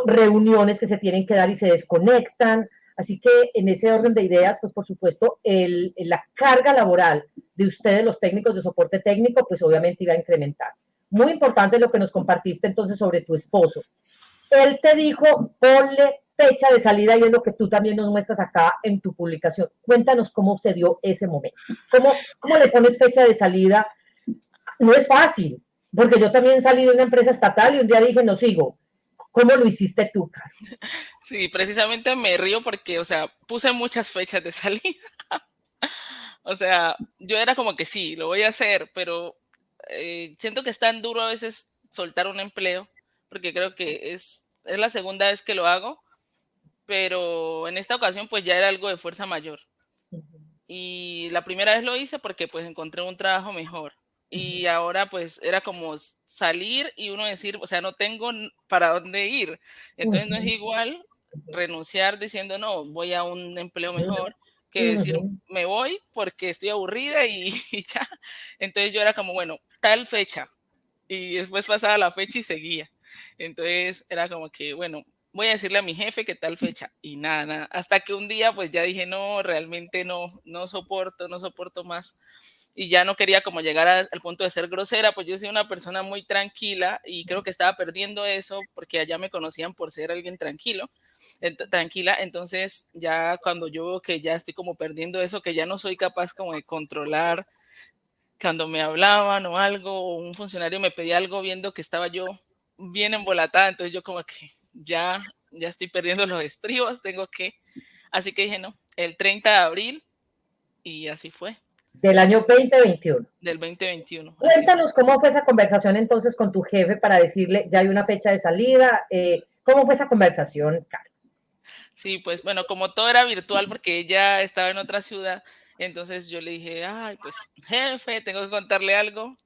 S2: reuniones que se tienen que dar y se desconectan. Así que en ese orden de ideas, pues por supuesto, la carga laboral de ustedes, los técnicos de soporte técnico, pues obviamente iba a incrementar. Muy importante lo que nos compartiste entonces sobre tu esposo. Él te dijo, ponle fecha de salida y es lo que tú también nos muestras acá en tu publicación. Cuéntanos cómo se dio ese momento. ¿Cómo le pones fecha de salida? No es fácil, porque yo también salí de una empresa estatal y un día dije, no sigo. ¿Cómo lo hiciste tú, Caro?
S1: Sí, precisamente me río porque, o sea, puse muchas fechas de salida. O sea, yo era como que sí, lo voy a hacer, pero siento que es tan duro a veces soltar un empleo, porque creo que es la segunda vez que lo hago, pero en esta ocasión pues ya era algo de fuerza mayor. Y la primera vez lo hice porque pues encontré un trabajo mejor. Y ahora pues era como salir y uno decir, o sea, no tengo para dónde ir. Entonces no es igual renunciar diciendo, no, voy a un empleo mejor, que decir, me voy porque estoy aburrida y ya. Entonces yo era como, bueno, tal fecha. Y después pasaba la fecha y seguía. Entonces era como que, bueno, voy a decirle a mi jefe que tal fecha y nada, nada. Hasta que un día pues ya dije, no, realmente no soporto más. Y ya no quería como llegar al punto de ser grosera, pues yo soy una persona muy tranquila y creo que estaba perdiendo eso porque allá me conocían por ser alguien tranquila. Entonces ya cuando yo veo que ya estoy como perdiendo eso, que ya no soy capaz como de controlar cuando me hablaban o algo, o un funcionario me pedía algo viendo que estaba yo bien embolatada, entonces yo como que ya estoy perdiendo los estribos, así que dije no, el 30 de abril y así fue.
S2: Del año 2021.
S1: Del 2021.
S2: Cuéntanos cómo fue esa conversación entonces con tu jefe para decirle, ya hay una fecha de salida, ¿cómo fue esa conversación, Carlos?
S1: Sí, pues bueno, como todo era virtual porque ella estaba en otra ciudad, entonces yo le dije, ay, pues jefe, tengo que contarle algo.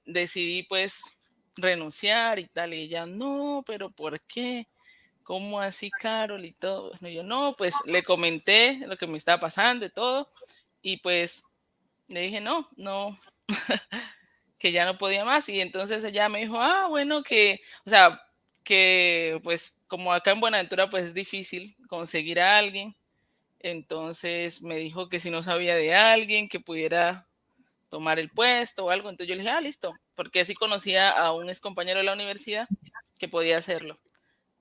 S1: Decidí pues renunciar y tal, y ella, no, pero ¿por qué? ¿Cómo así, Carol? Y todo. Y yo, no, pues le comenté lo que me estaba pasando y todo, y pues le dije, no, que ya no podía más, y entonces ella me dijo, bueno, o sea, que pues como acá en Buenaventura pues es difícil conseguir a alguien, entonces me dijo que si no sabía de alguien que pudiera tomar el puesto o algo. Entonces yo le dije, listo, porque así conocía a un ex compañero de la universidad que podía hacerlo.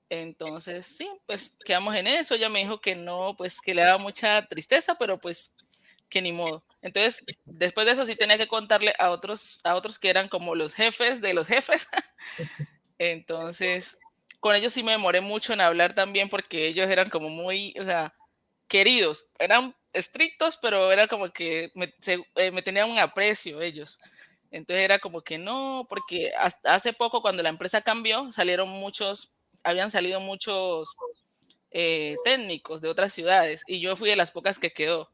S1: Entonces, sí, pues quedamos en eso. Ella me dijo que no, pues que le daba mucha tristeza, pero pues que ni modo. Entonces, después de eso sí tenía que contarle a otros que eran como los jefes de los jefes. Entonces, con ellos sí me demoré mucho en hablar también porque ellos eran como muy, o sea, queridos. Eran estrictos, pero era como que me tenían un aprecio ellos. Entonces era como que no, porque hasta hace poco cuando la empresa cambió, habían salido muchos técnicos de otras ciudades y yo fui de las pocas que quedó.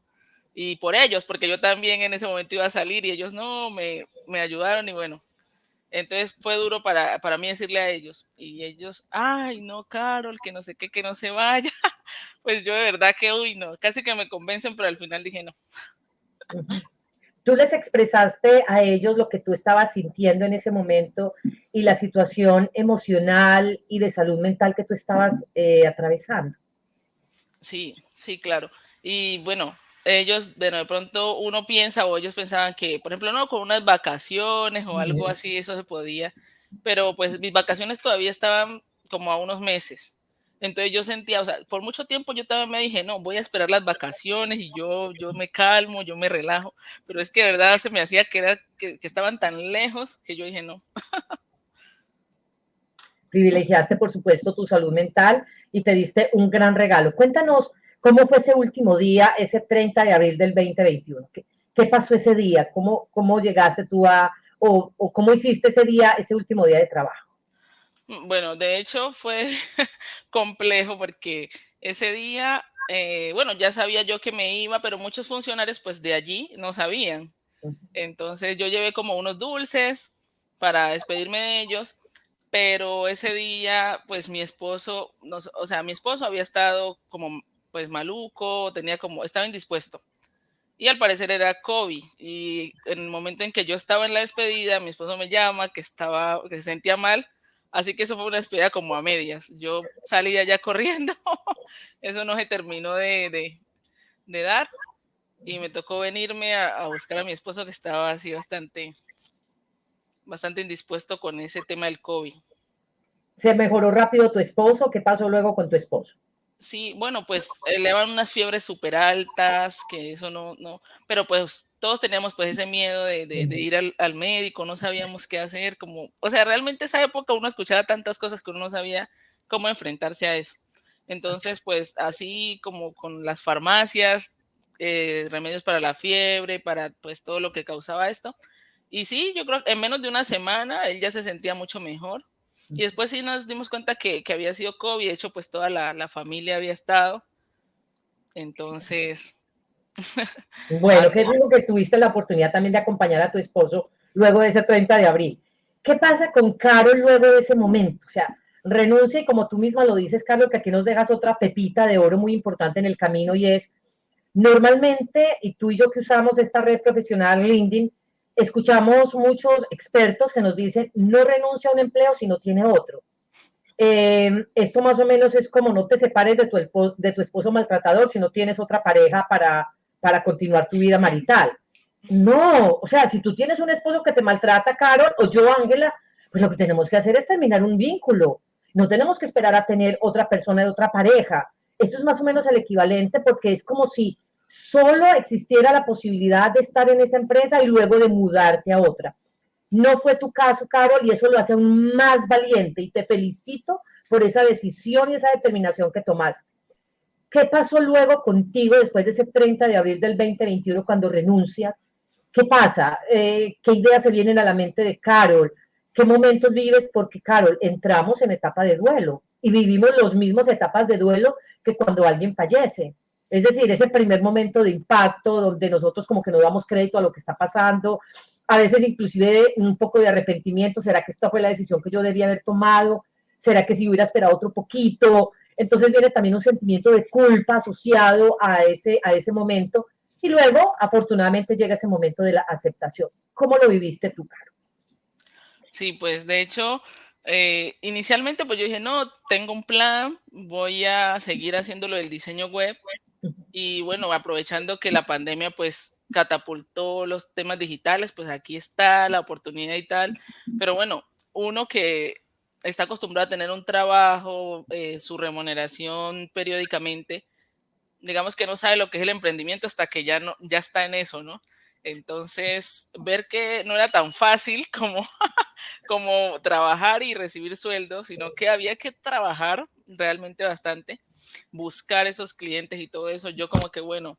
S1: Y por ellos, porque yo también en ese momento iba a salir y ellos no, me ayudaron y bueno. Entonces fue duro para mí decirle a ellos. Y ellos, ay, no, Carol, que no sé qué, que no se vaya. Pues yo de verdad que, uy, no, casi que me convencen, pero al final dije no.
S2: Tú les expresaste a ellos lo que tú estabas sintiendo en ese momento y la situación emocional y de salud mental que tú estabas atravesando.
S1: Sí, sí, claro. Y bueno, ellos, bueno, de pronto uno piensa o ellos pensaban que, por ejemplo, no, con unas vacaciones o algo así, eso se podía, pero pues mis vacaciones todavía estaban como a unos meses. Entonces yo sentía, o sea, por mucho tiempo yo también me dije, no, voy a esperar las vacaciones y yo me calmo, yo me relajo, pero es que de verdad se me hacía que estaban tan lejos que yo dije, no.
S2: Privilegiaste, por supuesto, tu salud mental y te diste un gran regalo. Cuéntanos cómo fue ese último día, ese 30 de abril del 2021. ¿Qué pasó ese día? ¿Cómo llegaste tú o cómo hiciste ese día, ese último día de trabajo?
S1: Bueno, de hecho fue complejo porque ese día, bueno, ya sabía yo que me iba, pero muchos funcionarios pues de allí no sabían. Entonces yo llevé como unos dulces para despedirme de ellos pero ese día, pues mi esposo, o sea, mi esposo había estado como pues maluco, estaba indispuesto. Y al parecer era COVID. Y en el momento en que yo estaba en la despedida, mi esposo me llama que se sentía mal. Así que eso fue una despedida como a medias. Yo salí de allá corriendo. Eso no se terminó de dar. Y me tocó venirme a buscar a mi esposo, que estaba así bastante indispuesto con ese tema del COVID.
S2: ¿Se mejoró rápido tu esposo? ¿Qué pasó luego con tu esposo?
S1: Sí, bueno, pues elevan unas fiebres súper altas, que eso no, pero pues todos teníamos pues ese miedo de ir al médico, no sabíamos qué hacer, o sea, realmente esa época uno escuchaba tantas cosas que uno no sabía cómo enfrentarse a eso. Entonces, pues así como con las farmacias, remedios para la fiebre, para pues todo lo que causaba esto. Y sí, yo creo que en menos de una semana él ya se sentía mucho mejor. Y después sí nos dimos cuenta que había sido COVID, de hecho pues toda la familia había estado, entonces
S2: Bueno, qué
S1: así.
S2: digo que tuviste la oportunidad también de acompañar a tu esposo luego de ese 30 de abril. ¿Qué pasa con Carol luego de ese momento? O sea, renuncia y como tú misma lo dices, Carlos, que aquí nos dejas otra pepita de oro muy importante en el camino y es, normalmente, y tú y yo que usamos esta red profesional LinkedIn, escuchamos muchos expertos que nos dicen, no renuncia a un empleo si no tiene otro. Esto más o menos es como no te separes de tu esposo maltratador si no tienes otra pareja para continuar tu vida marital. No, o sea, si tú tienes un esposo que te maltrata, Carol, o yo, Ángela, pues lo que tenemos que hacer es terminar un vínculo. No tenemos que esperar a tener otra persona de otra pareja. Eso es más o menos el equivalente porque es como si solo existiera la posibilidad de estar en esa empresa y luego de mudarte a otra. No fue tu caso, Carol, y eso lo hace aún más valiente y te felicito por esa decisión y esa determinación que tomaste. ¿Qué pasó luego contigo después de ese 30 de abril del 2021 cuando renuncias? ¿Qué pasa? ¿Qué ideas se vienen a la mente de Carol? ¿Qué momentos vives? Porque, Carol, entramos en etapa de duelo y vivimos las mismas etapas de duelo que cuando alguien fallece. Es decir, ese primer momento de impacto donde nosotros como que no damos crédito a lo que está pasando, a veces inclusive un poco de arrepentimiento, ¿será que esta fue la decisión que yo debía haber tomado? ¿Será que si hubiera esperado otro poquito? Entonces viene también un sentimiento de culpa asociado a ese momento y luego, afortunadamente, llega ese momento de la aceptación. ¿Cómo lo viviste tú, Caro?
S1: Sí, pues de hecho, inicialmente pues yo dije, no, tengo un plan, voy a seguir haciendo lo del diseño web y bueno, aprovechando que la pandemia pues catapultó los temas digitales, pues aquí está la oportunidad y tal, pero bueno, uno que está acostumbrado a tener un trabajo, su remuneración periódicamente, digamos que no sabe lo que es el emprendimiento hasta que ya está en eso, ¿no? Entonces, ver que no era tan fácil como trabajar y recibir sueldo, sino que había que trabajar realmente bastante, buscar esos clientes y todo eso. Yo como que, bueno,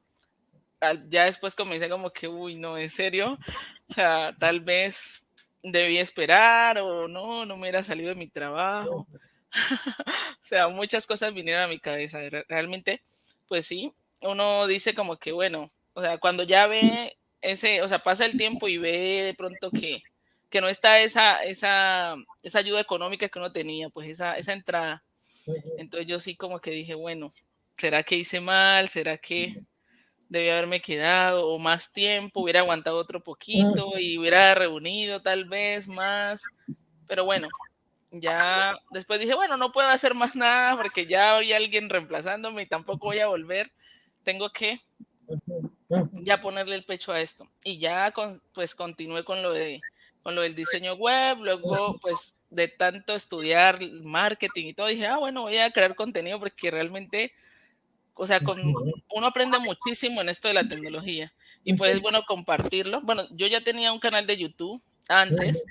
S1: ya después comencé como que, uy, no, en serio, o sea, tal vez debí esperar o no me hubiera salido de mi trabajo. O sea, muchas cosas vinieron a mi cabeza. Realmente, pues sí, uno dice como que, bueno, o sea, cuando ya ve o sea, pasa el tiempo y ve de pronto que no está esa ayuda económica que uno tenía, pues esa entrada. Entonces yo sí como que dije, bueno, ¿será que hice mal? ¿Será que debí haberme quedado o más tiempo? Hubiera aguantado otro poquito y hubiera reunido tal vez más. Pero bueno, ya después dije, bueno, no puedo hacer más nada porque ya había alguien reemplazándome y tampoco voy a volver. Tengo que ya ponerle el pecho a esto. Y ya pues continué con lo del diseño web, luego pues de tanto estudiar marketing y todo, dije, bueno, voy a crear contenido porque realmente, o sea, uno aprende muchísimo en esto de la tecnología y pues es bueno compartirlo. Bueno, yo ya tenía un canal de YouTube antes,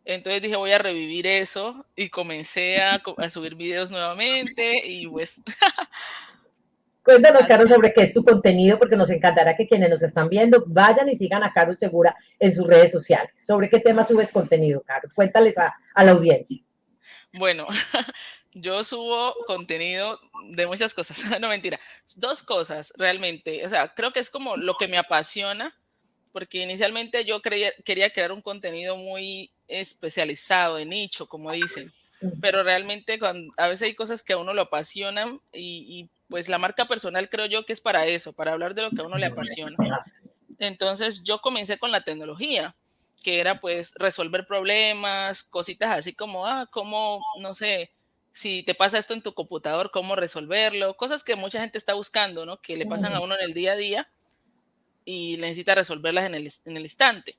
S1: entonces dije, voy a revivir eso y comencé a subir videos nuevamente y pues
S2: Cuéntanos,
S1: así.
S2: Carol, sobre qué es tu contenido, porque nos encantará que quienes nos están viendo vayan y sigan a Carol Segura en sus redes sociales. ¿Sobre qué tema subes contenido, Carol? Cuéntales a la audiencia.
S1: Bueno, yo subo contenido de muchas cosas, no mentira, dos cosas realmente, o sea, creo que es como lo que me apasiona, porque inicialmente yo quería crear un contenido muy especializado, de nicho, como dicen, pero realmente a veces hay cosas que a uno lo apasionan y pues la marca personal creo yo que es para eso, para hablar de lo que a uno le apasiona. Entonces yo comencé con la tecnología, que era pues resolver problemas, cositas así como, como, no sé, si te pasa esto en tu computador, cómo resolverlo, cosas que mucha gente está buscando, ¿no? Que le pasan a uno en el día a día y necesita resolverlas en el instante.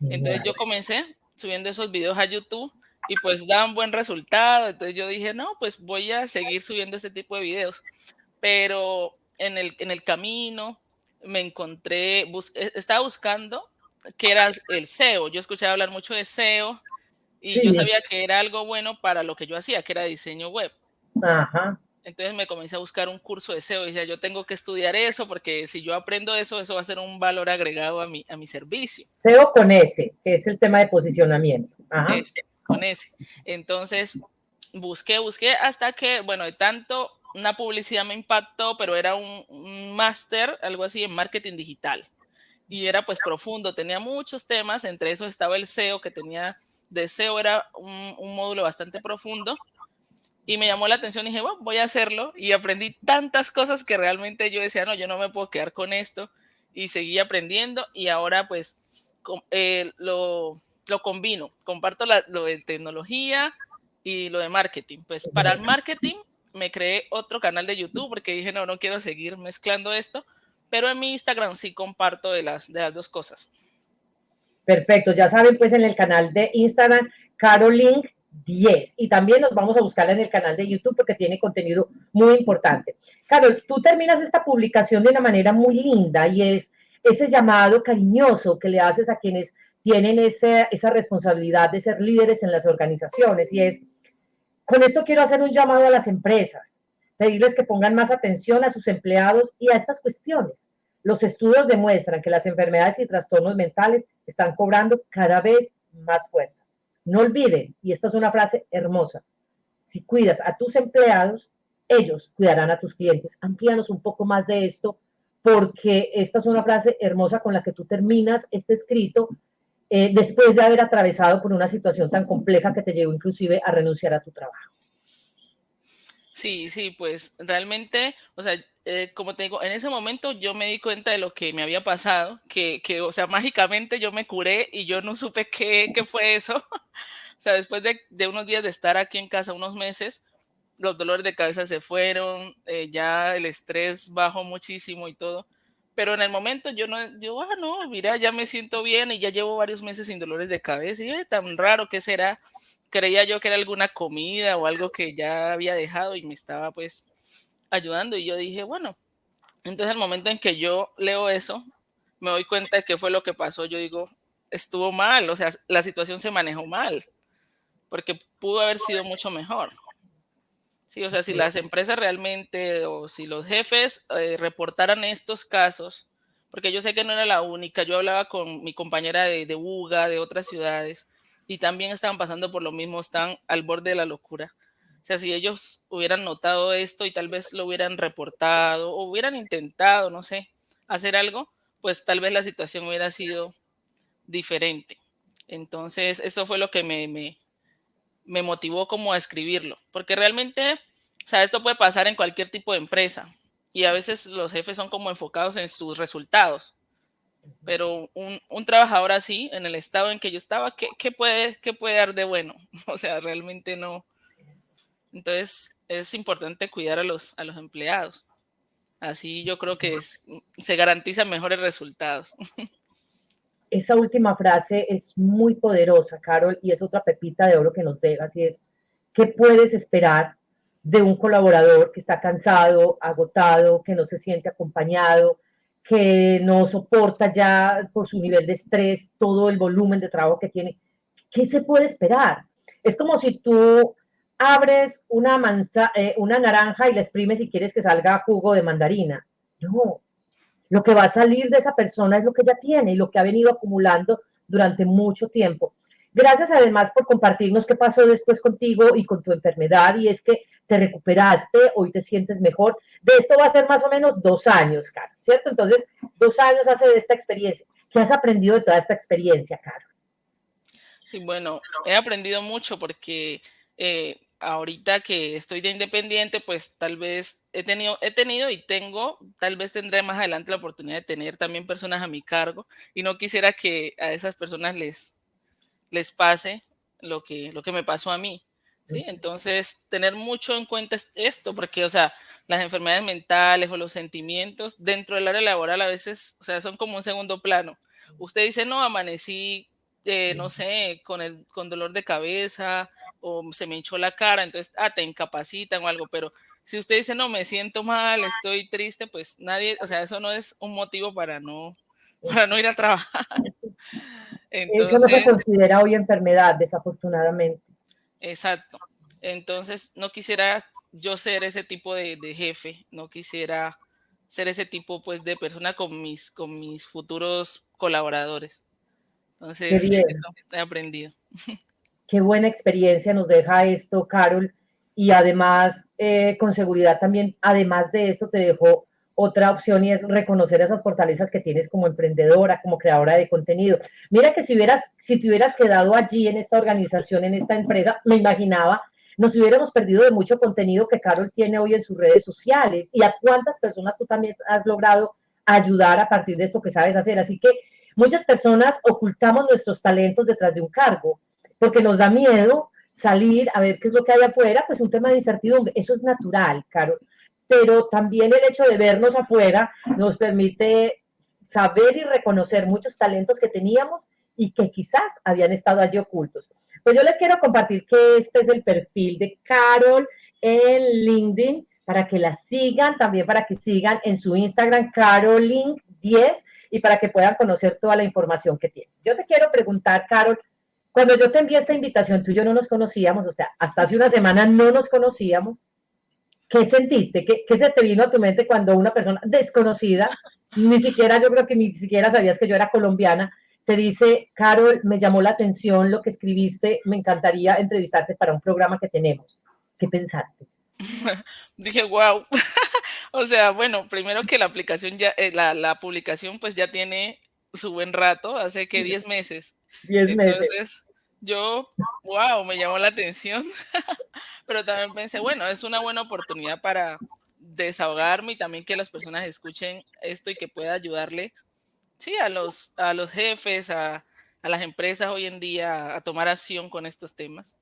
S1: Entonces yo comencé subiendo esos videos a YouTube y pues daban buen resultado. Entonces yo dije, no, pues voy a seguir subiendo este tipo de videos. Pero en el camino me encontré, estaba buscando qué era el SEO. Yo escuché hablar mucho de SEO y yo
S2: Sí.
S1: sabía que era algo bueno para lo que yo hacía, que era diseño web.
S2: Ajá.
S1: Entonces me comencé a buscar un curso de SEO y decía, yo tengo que estudiar eso porque si yo aprendo eso, eso va a ser un valor agregado a mi servicio.
S2: SEO con S, que es el tema de posicionamiento. Ajá.
S1: Eso, con ese. Entonces busqué hasta que, bueno, de tanto una publicidad me impactó, pero era un máster, algo así, en marketing digital. Y era pues profundo, tenía muchos temas, entre esos estaba el SEO, que tenía de SEO, era un módulo bastante profundo. Y me llamó la atención y dije, bueno, voy a hacerlo. Y aprendí tantas cosas que realmente yo decía, no, yo no me puedo quedar con esto. Y seguí aprendiendo y ahora pues lo combino. Comparto lo de tecnología y lo de marketing. Pues para el marketing me creé otro canal de YouTube porque dije, no, no quiero seguir mezclando esto. Pero en mi Instagram sí comparto de las dos cosas.
S2: Perfecto, ya saben, pues en el canal de Instagram, Carolink10. Y también nos vamos a buscar en el canal de YouTube porque tiene contenido muy importante. Carol, tú terminas esta publicación de una manera muy linda y es ese llamado cariñoso que le haces a quienes tienen esa responsabilidad de ser líderes en las organizaciones. Y es, con esto quiero hacer un llamado a las empresas, pedirles que pongan más atención a sus empleados y a estas cuestiones. Los estudios demuestran que las enfermedades y trastornos mentales están cobrando cada vez más fuerza. No olviden, y esta es una frase hermosa, si cuidas a tus empleados, ellos cuidarán a tus clientes. Amplíanos un poco más de esto, porque esta es una frase hermosa con la que tú terminas este escrito después de haber atravesado por una situación tan compleja que te llevó inclusive a renunciar a tu trabajo.
S1: Sí, sí, pues realmente, o sea, como te digo, en ese momento yo me di cuenta de lo que me había pasado, o sea, mágicamente yo me curé y yo no supe qué fue eso. O sea, después de unos días de estar aquí en casa, unos meses, los dolores de cabeza se fueron, ya el estrés bajó muchísimo y todo. Pero en el momento no, mira, ya me siento bien y ya llevo varios meses sin dolores de cabeza. Y tan raro, ¿qué será? Creía yo que era alguna comida o algo que ya había dejado y me estaba pues ayudando. Y yo dije, bueno, entonces el momento en que yo leo eso, me doy cuenta de qué fue lo que pasó. Yo digo, estuvo mal, o sea, la situación se manejó mal, porque pudo haber sido mucho mejor. Sí, o sea, si las empresas realmente o si los jefes reportaran estos casos, porque yo sé que no era la única, yo hablaba con mi compañera de Buga, de otras ciudades, y también estaban pasando por lo mismo, están al borde de la locura. O sea, si ellos hubieran notado esto y tal vez lo hubieran reportado o hubieran intentado, no sé, hacer algo, pues tal vez la situación hubiera sido diferente. Entonces, eso fue lo que me motivó como a escribirlo, porque realmente, o sea, esto puede pasar en cualquier tipo de empresa y a veces los jefes son como enfocados en sus resultados, pero un trabajador así, en el estado en que yo estaba, ¿qué puede dar de bueno? O sea, realmente no. Entonces, es importante cuidar a los empleados. Así yo creo que se garantizan mejores resultados.
S2: Esa última frase es muy poderosa, Carol, y es otra pepita de oro que nos dejas, y es, ¿qué puedes esperar de un colaborador que está cansado, agotado, que no se siente acompañado, que no soporta ya por su nivel de estrés todo el volumen de trabajo que tiene? ¿Qué se puede esperar? Es como si tú abres una naranja y la exprimes y quieres que salga jugo de mandarina. No, lo que va a salir de esa persona es lo que ella tiene y lo que ha venido acumulando durante mucho tiempo. Gracias además por compartirnos qué pasó después contigo y con tu enfermedad, y es que te recuperaste, hoy te sientes mejor. De esto va a ser más o menos 2 años, Carlos, ¿cierto? Entonces, 2 años hace de esta experiencia. ¿Qué has aprendido de toda esta experiencia, Caro?
S1: Sí, bueno, he aprendido mucho porque ahorita que estoy de independiente, pues tal vez he tenido y tengo, tal vez tendré más adelante la oportunidad de tener también personas a mi cargo y no quisiera que a esas personas les pase lo que me pasó a mí. ¿Sí? Entonces, tener mucho en cuenta esto, porque, o sea, las enfermedades mentales o los sentimientos dentro del área laboral a veces, o sea, son como un segundo plano. Usted dice, no, amanecí, no sé, con dolor de cabeza o se me hinchó la cara, entonces, te incapacitan o algo, pero si usted dice, no, me siento mal, estoy triste, pues nadie, o sea, eso no es un motivo para no ir a trabajar.
S2: Eso no se
S1: Entonces,
S2: considera hoy enfermedad, desafortunadamente.
S1: exacto. Entonces, no quisiera yo ser ese tipo de jefe, no quisiera ser ese tipo pues de persona con mis futuros colaboradores.
S2: Qué
S1: Entonces,
S2: bien.
S1: eso he aprendido.
S2: Qué buena experiencia nos deja esto, Carol. Y además, con seguridad también, además de esto, te dejo otra opción y es reconocer esas fortalezas que tienes como emprendedora, como creadora de contenido. Mira que si te hubieras quedado allí en esta organización, en esta empresa, me imaginaba, nos hubiéramos perdido de mucho contenido que Carol tiene hoy en sus redes sociales y a cuántas personas tú también has logrado ayudar a partir de esto que sabes hacer. Así que muchas personas ocultamos nuestros talentos detrás de un cargo porque nos da miedo salir a ver qué es lo que hay afuera, pues un tema de incertidumbre. Eso es natural, Caro. Pero también el hecho de vernos afuera nos permite saber y reconocer muchos talentos que teníamos y que quizás habían estado allí ocultos. Pues yo les quiero compartir que este es el perfil de Carol en LinkedIn para que la sigan, también para que sigan en su Instagram carolink10 y para que puedan conocer toda la información que tiene. Yo te quiero preguntar, Carol, cuando yo te envié esta invitación, tú y yo no nos conocíamos, o sea, hasta hace una semana no nos conocíamos. ¿Qué sentiste? ¿Qué se te vino a tu mente cuando una persona desconocida, ni siquiera, yo creo que ni siquiera sabías que yo era colombiana, te dice, Carol, me llamó la atención lo que escribiste, me encantaría entrevistarte para un programa que tenemos? ¿Qué pensaste?
S1: Dije, wow. O sea, bueno, primero que la aplicación ya, la publicación pues ya tiene su buen rato, hace que 10 meses.
S2: 10 meses.
S1: Entonces, yo, wow, me llamó la atención. Pero también pensé, bueno, es una buena oportunidad para desahogarme y también que las personas escuchen esto y que pueda ayudarle, sí, a los jefes, a las empresas hoy en día a tomar acción con estos temas.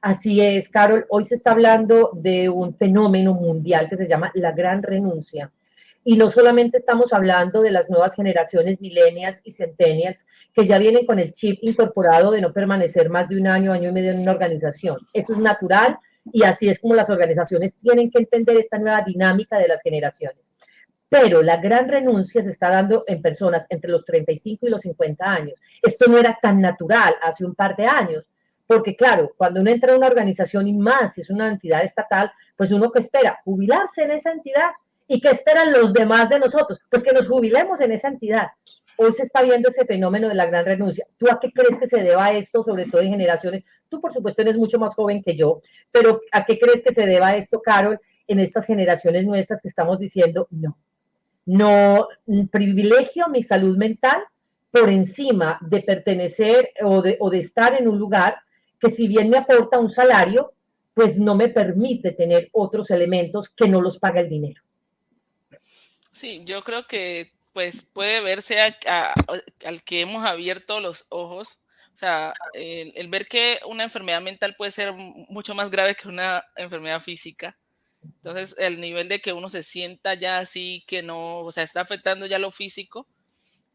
S2: Así es, Carol. Hoy se está hablando de un fenómeno mundial que se llama la gran renuncia. Y no solamente estamos hablando de las nuevas generaciones millennials y centennials que ya vienen con el chip incorporado de no permanecer más de un año, año y medio en una organización. Eso es natural y así es como las organizaciones tienen que entender esta nueva dinámica de las generaciones. Pero la gran renuncia se está dando en personas entre los 35 y los 50 años. Esto no era tan natural hace un par de años, porque claro, cuando uno entra a una organización y más si es una entidad estatal, pues uno que espera jubilarse en esa entidad y que esperan los demás de nosotros, pues que nos jubilemos en esa entidad. Hoy se está viendo ese fenómeno de la gran renuncia. ¿Tú a qué crees que se deba esto, sobre todo en generaciones? Tú, por supuesto, eres mucho más joven que yo, pero ¿a qué crees que se deba esto, Carol, en estas generaciones nuestras que estamos diciendo no? No privilegio mi salud mental por encima de pertenecer o de estar en un lugar que si bien me aporta un salario, pues no me permite tener otros elementos que no los paga el dinero.
S1: Sí, yo creo que pues puede verse al que hemos abierto los ojos, o sea, el ver que una enfermedad mental puede ser mucho más grave que una enfermedad física. Entonces, el nivel de que uno se sienta ya así, que no, o sea, está afectando ya lo físico,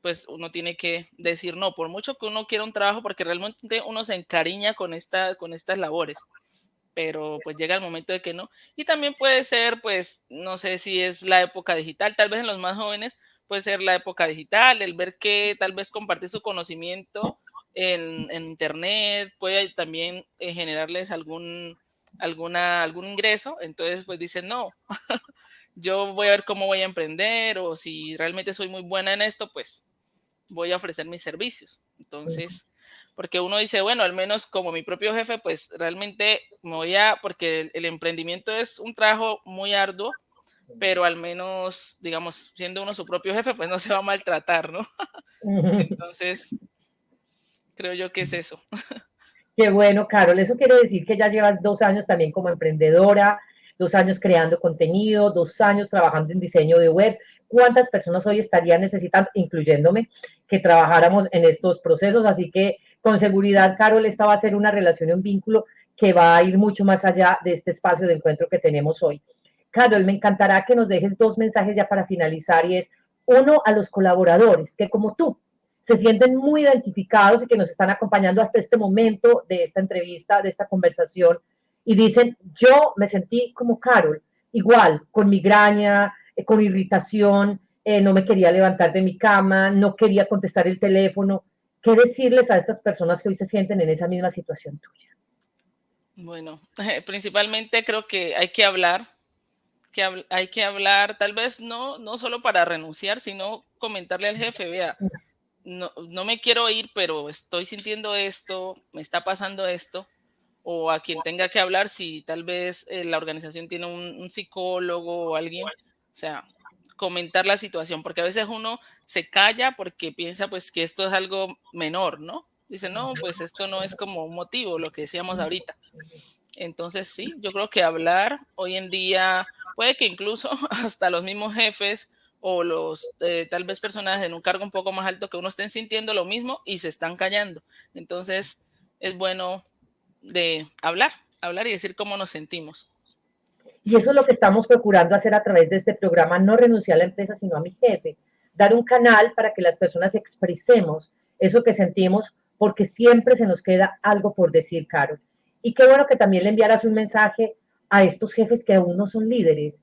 S1: pues uno tiene que decir no, por mucho que uno quiera un trabajo, porque realmente uno se encariña con estas labores, pero pues llega el momento de que no. Y también puede ser, pues, no sé si es la época digital, tal vez en los más jóvenes puede ser la época digital, el ver que tal vez compartir su conocimiento en internet puede también generarles algún ingreso, entonces pues dicen, no, yo voy a ver cómo voy a emprender o si realmente soy muy buena en esto, pues voy a ofrecer mis servicios. Entonces, porque uno dice, bueno, al menos como mi propio jefe, pues realmente me voy a, porque el emprendimiento es un trabajo muy arduo, pero al menos, digamos, siendo uno su propio jefe, pues no se va a maltratar, ¿no? Entonces, creo yo que es eso.
S2: Qué bueno, Carol. Eso quiere decir que ya llevas 2 años también como emprendedora, 2 años creando contenido, 2 años trabajando en diseño de web. ¿Cuántas personas hoy estarían necesitando, incluyéndome, que trabajáramos en estos procesos? Así que con seguridad, Carol, esta va a ser una relación y un vínculo que va a ir mucho más allá de este espacio de encuentro que tenemos hoy. Carol, me encantará que nos dejes 2 mensajes ya para finalizar y es uno a los colaboradores que como tú se sienten muy identificados y que nos están acompañando hasta este momento de esta entrevista, de esta conversación, y dicen, yo me sentí como Carol, igual, con migraña, con irritación, no me quería levantar de mi cama, no quería contestar el teléfono. ¿Qué decirles a estas personas que hoy se sienten en esa misma situación tuya?
S1: Bueno, principalmente creo que hay que hablar, hay que hablar, tal vez no solo para renunciar, sino comentarle al jefe, vea, no me quiero ir, pero estoy sintiendo esto, me está pasando esto, o a quien tenga que hablar, si tal vez la organización tiene un psicólogo o alguien, o sea, comentar la situación, porque a veces uno se calla porque piensa pues que esto es algo menor, ¿no? Dice, no, pues esto no es como un motivo, lo que decíamos ahorita. Entonces, sí, yo creo que hablar hoy en día, puede que incluso hasta los mismos jefes o los tal vez personas en un cargo un poco más alto que uno estén sintiendo lo mismo y se están callando. Entonces, es bueno de hablar y decir cómo nos sentimos.
S2: Y eso es lo que estamos procurando hacer a través de este programa, no renunciar a la empresa, sino a mi jefe. Dar un canal para que las personas expresemos eso que sentimos, porque siempre se nos queda algo por decir, Carol. Y qué bueno que también le enviaras un mensaje a estos jefes que aún no son líderes.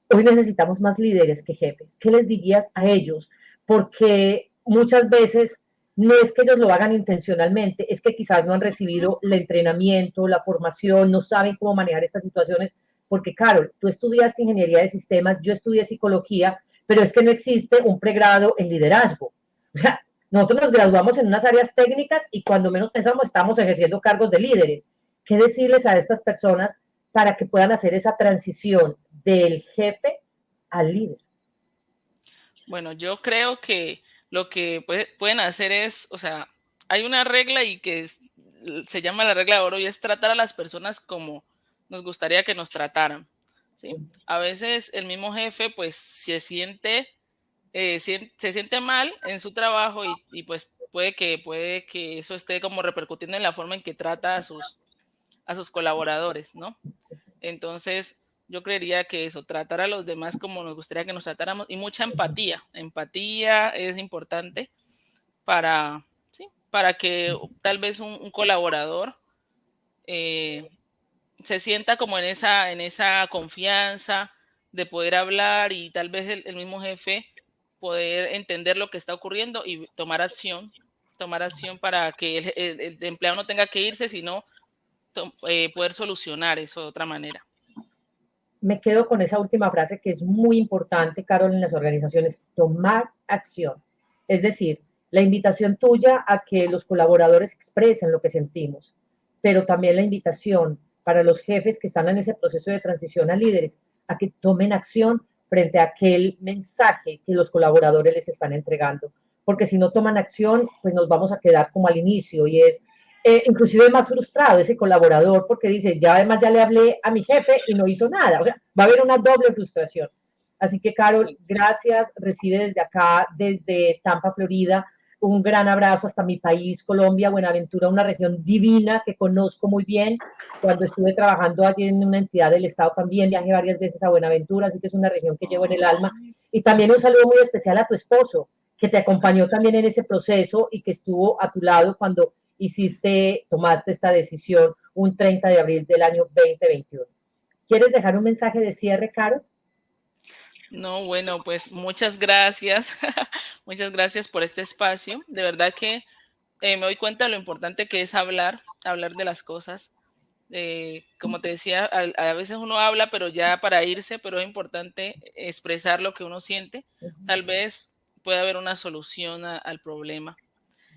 S2: Hoy necesitamos más líderes que jefes. ¿Qué les dirías a ellos? Porque muchas veces no es que ellos lo hagan intencionalmente, es que quizás no han recibido el entrenamiento, la formación, no saben cómo manejar estas situaciones porque, Carol, tú estudiaste ingeniería de sistemas, yo estudié psicología, pero es que no existe un pregrado en liderazgo. O sea, nosotros nos graduamos en unas áreas técnicas y cuando menos pensamos estamos ejerciendo cargos de líderes. ¿Qué decirles a estas personas para que puedan hacer esa transición del jefe al líder?
S1: Bueno, yo creo que lo que pueden hacer es, o sea, hay una regla y que se llama la regla de oro y es tratar a las personas como nos gustaría que nos trataran, ¿sí? A veces el mismo jefe pues se siente mal en su trabajo y pues puede que eso esté como repercutiendo en la forma en que trata a sus colaboradores, ¿no? Entonces, yo creería que eso, tratar a los demás como nos gustaría que nos tratáramos y mucha empatía. Empatía es importante para, ¿sí? Para que tal vez un colaborador eh, se sienta como en esa confianza de poder hablar y tal vez el mismo jefe poder entender lo que está ocurriendo y tomar acción para que el empleado no tenga que irse, sino poder solucionar eso de otra manera.
S2: Me quedo con esa última frase que es muy importante, Carol, en las organizaciones, tomar acción. Es decir, la invitación tuya a que los colaboradores expresen lo que sentimos, pero también la invitación para los jefes que están en ese proceso de transición a líderes a que tomen acción frente a aquel mensaje que los colaboradores les están entregando. Porque si no toman acción, pues nos vamos a quedar como al inicio y es inclusive más frustrado ese colaborador porque dice, ya además ya le hablé a mi jefe y no hizo nada. O sea, va a haber una doble frustración. Así que, Carol, gracias. Recibe desde acá, desde Tampa, Florida, un gran abrazo hasta mi país, Colombia, Buenaventura, una región divina que conozco muy bien. Cuando estuve trabajando allí en una entidad del Estado también viajé varias veces a Buenaventura, así que es una región que llevo en el alma. Y también un saludo muy especial a tu esposo, que te acompañó también en ese proceso y que estuvo a tu lado cuando tomaste esta decisión un 30 de abril del año 2021. ¿Quieres dejar un mensaje de cierre, Caro?
S1: No, bueno, pues muchas gracias. Muchas gracias por este espacio. De verdad que me doy cuenta de lo importante que es hablar de las cosas. Como te decía, a veces uno habla, pero ya para irse, pero es importante expresar lo que uno siente. Tal vez pueda haber una solución al problema.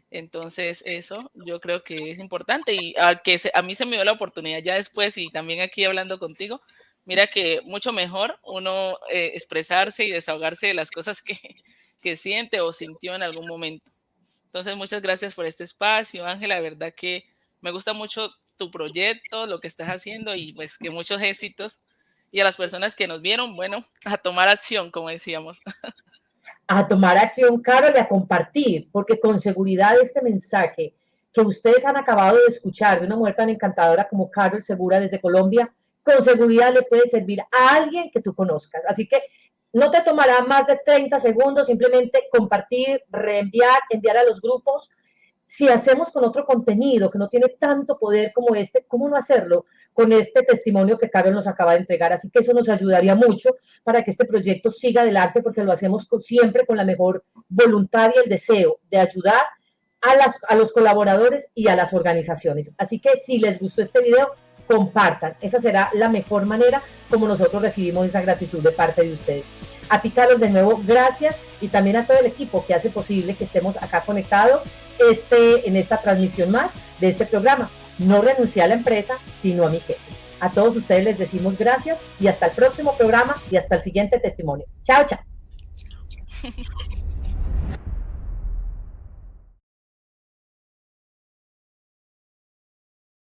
S1: Entonces, eso yo creo que es importante y a mí se me dio la oportunidad ya después y también aquí hablando contigo, mira que mucho mejor uno expresarse y desahogarse de las cosas que siente o sintió en algún momento. Entonces, muchas gracias por este espacio, Ángela. De verdad que me gusta mucho tu proyecto, lo que estás haciendo y pues que muchos éxitos. Y a las personas que nos vieron, bueno, a tomar acción, como decíamos.
S2: A tomar acción, Carol, y a compartir, porque con seguridad este mensaje que ustedes han acabado de escuchar de una mujer tan encantadora como Carol Segura desde Colombia, con seguridad le puede servir a alguien que tú conozcas. Así que no te tomará más de 30 segundos, simplemente compartir, reenviar, enviar a los grupos. Si hacemos con otro contenido que no tiene tanto poder como este, ¿cómo no hacerlo con este testimonio que Carol nos acaba de entregar? Así que eso nos ayudaría mucho para que este proyecto siga adelante, porque lo hacemos siempre con la mejor voluntad y el deseo de ayudar a los colaboradores y a las organizaciones. Así que si les gustó este video, compartan. Esa será la mejor manera como nosotros recibimos esa gratitud de parte de ustedes. A ti, Carlos, de nuevo, gracias, y también a todo el equipo que hace posible que estemos acá conectados en esta transmisión más de este programa. No renuncié a la empresa, sino a mi jefe. A todos ustedes les decimos gracias y hasta el próximo programa y hasta el siguiente testimonio. Chao, chao.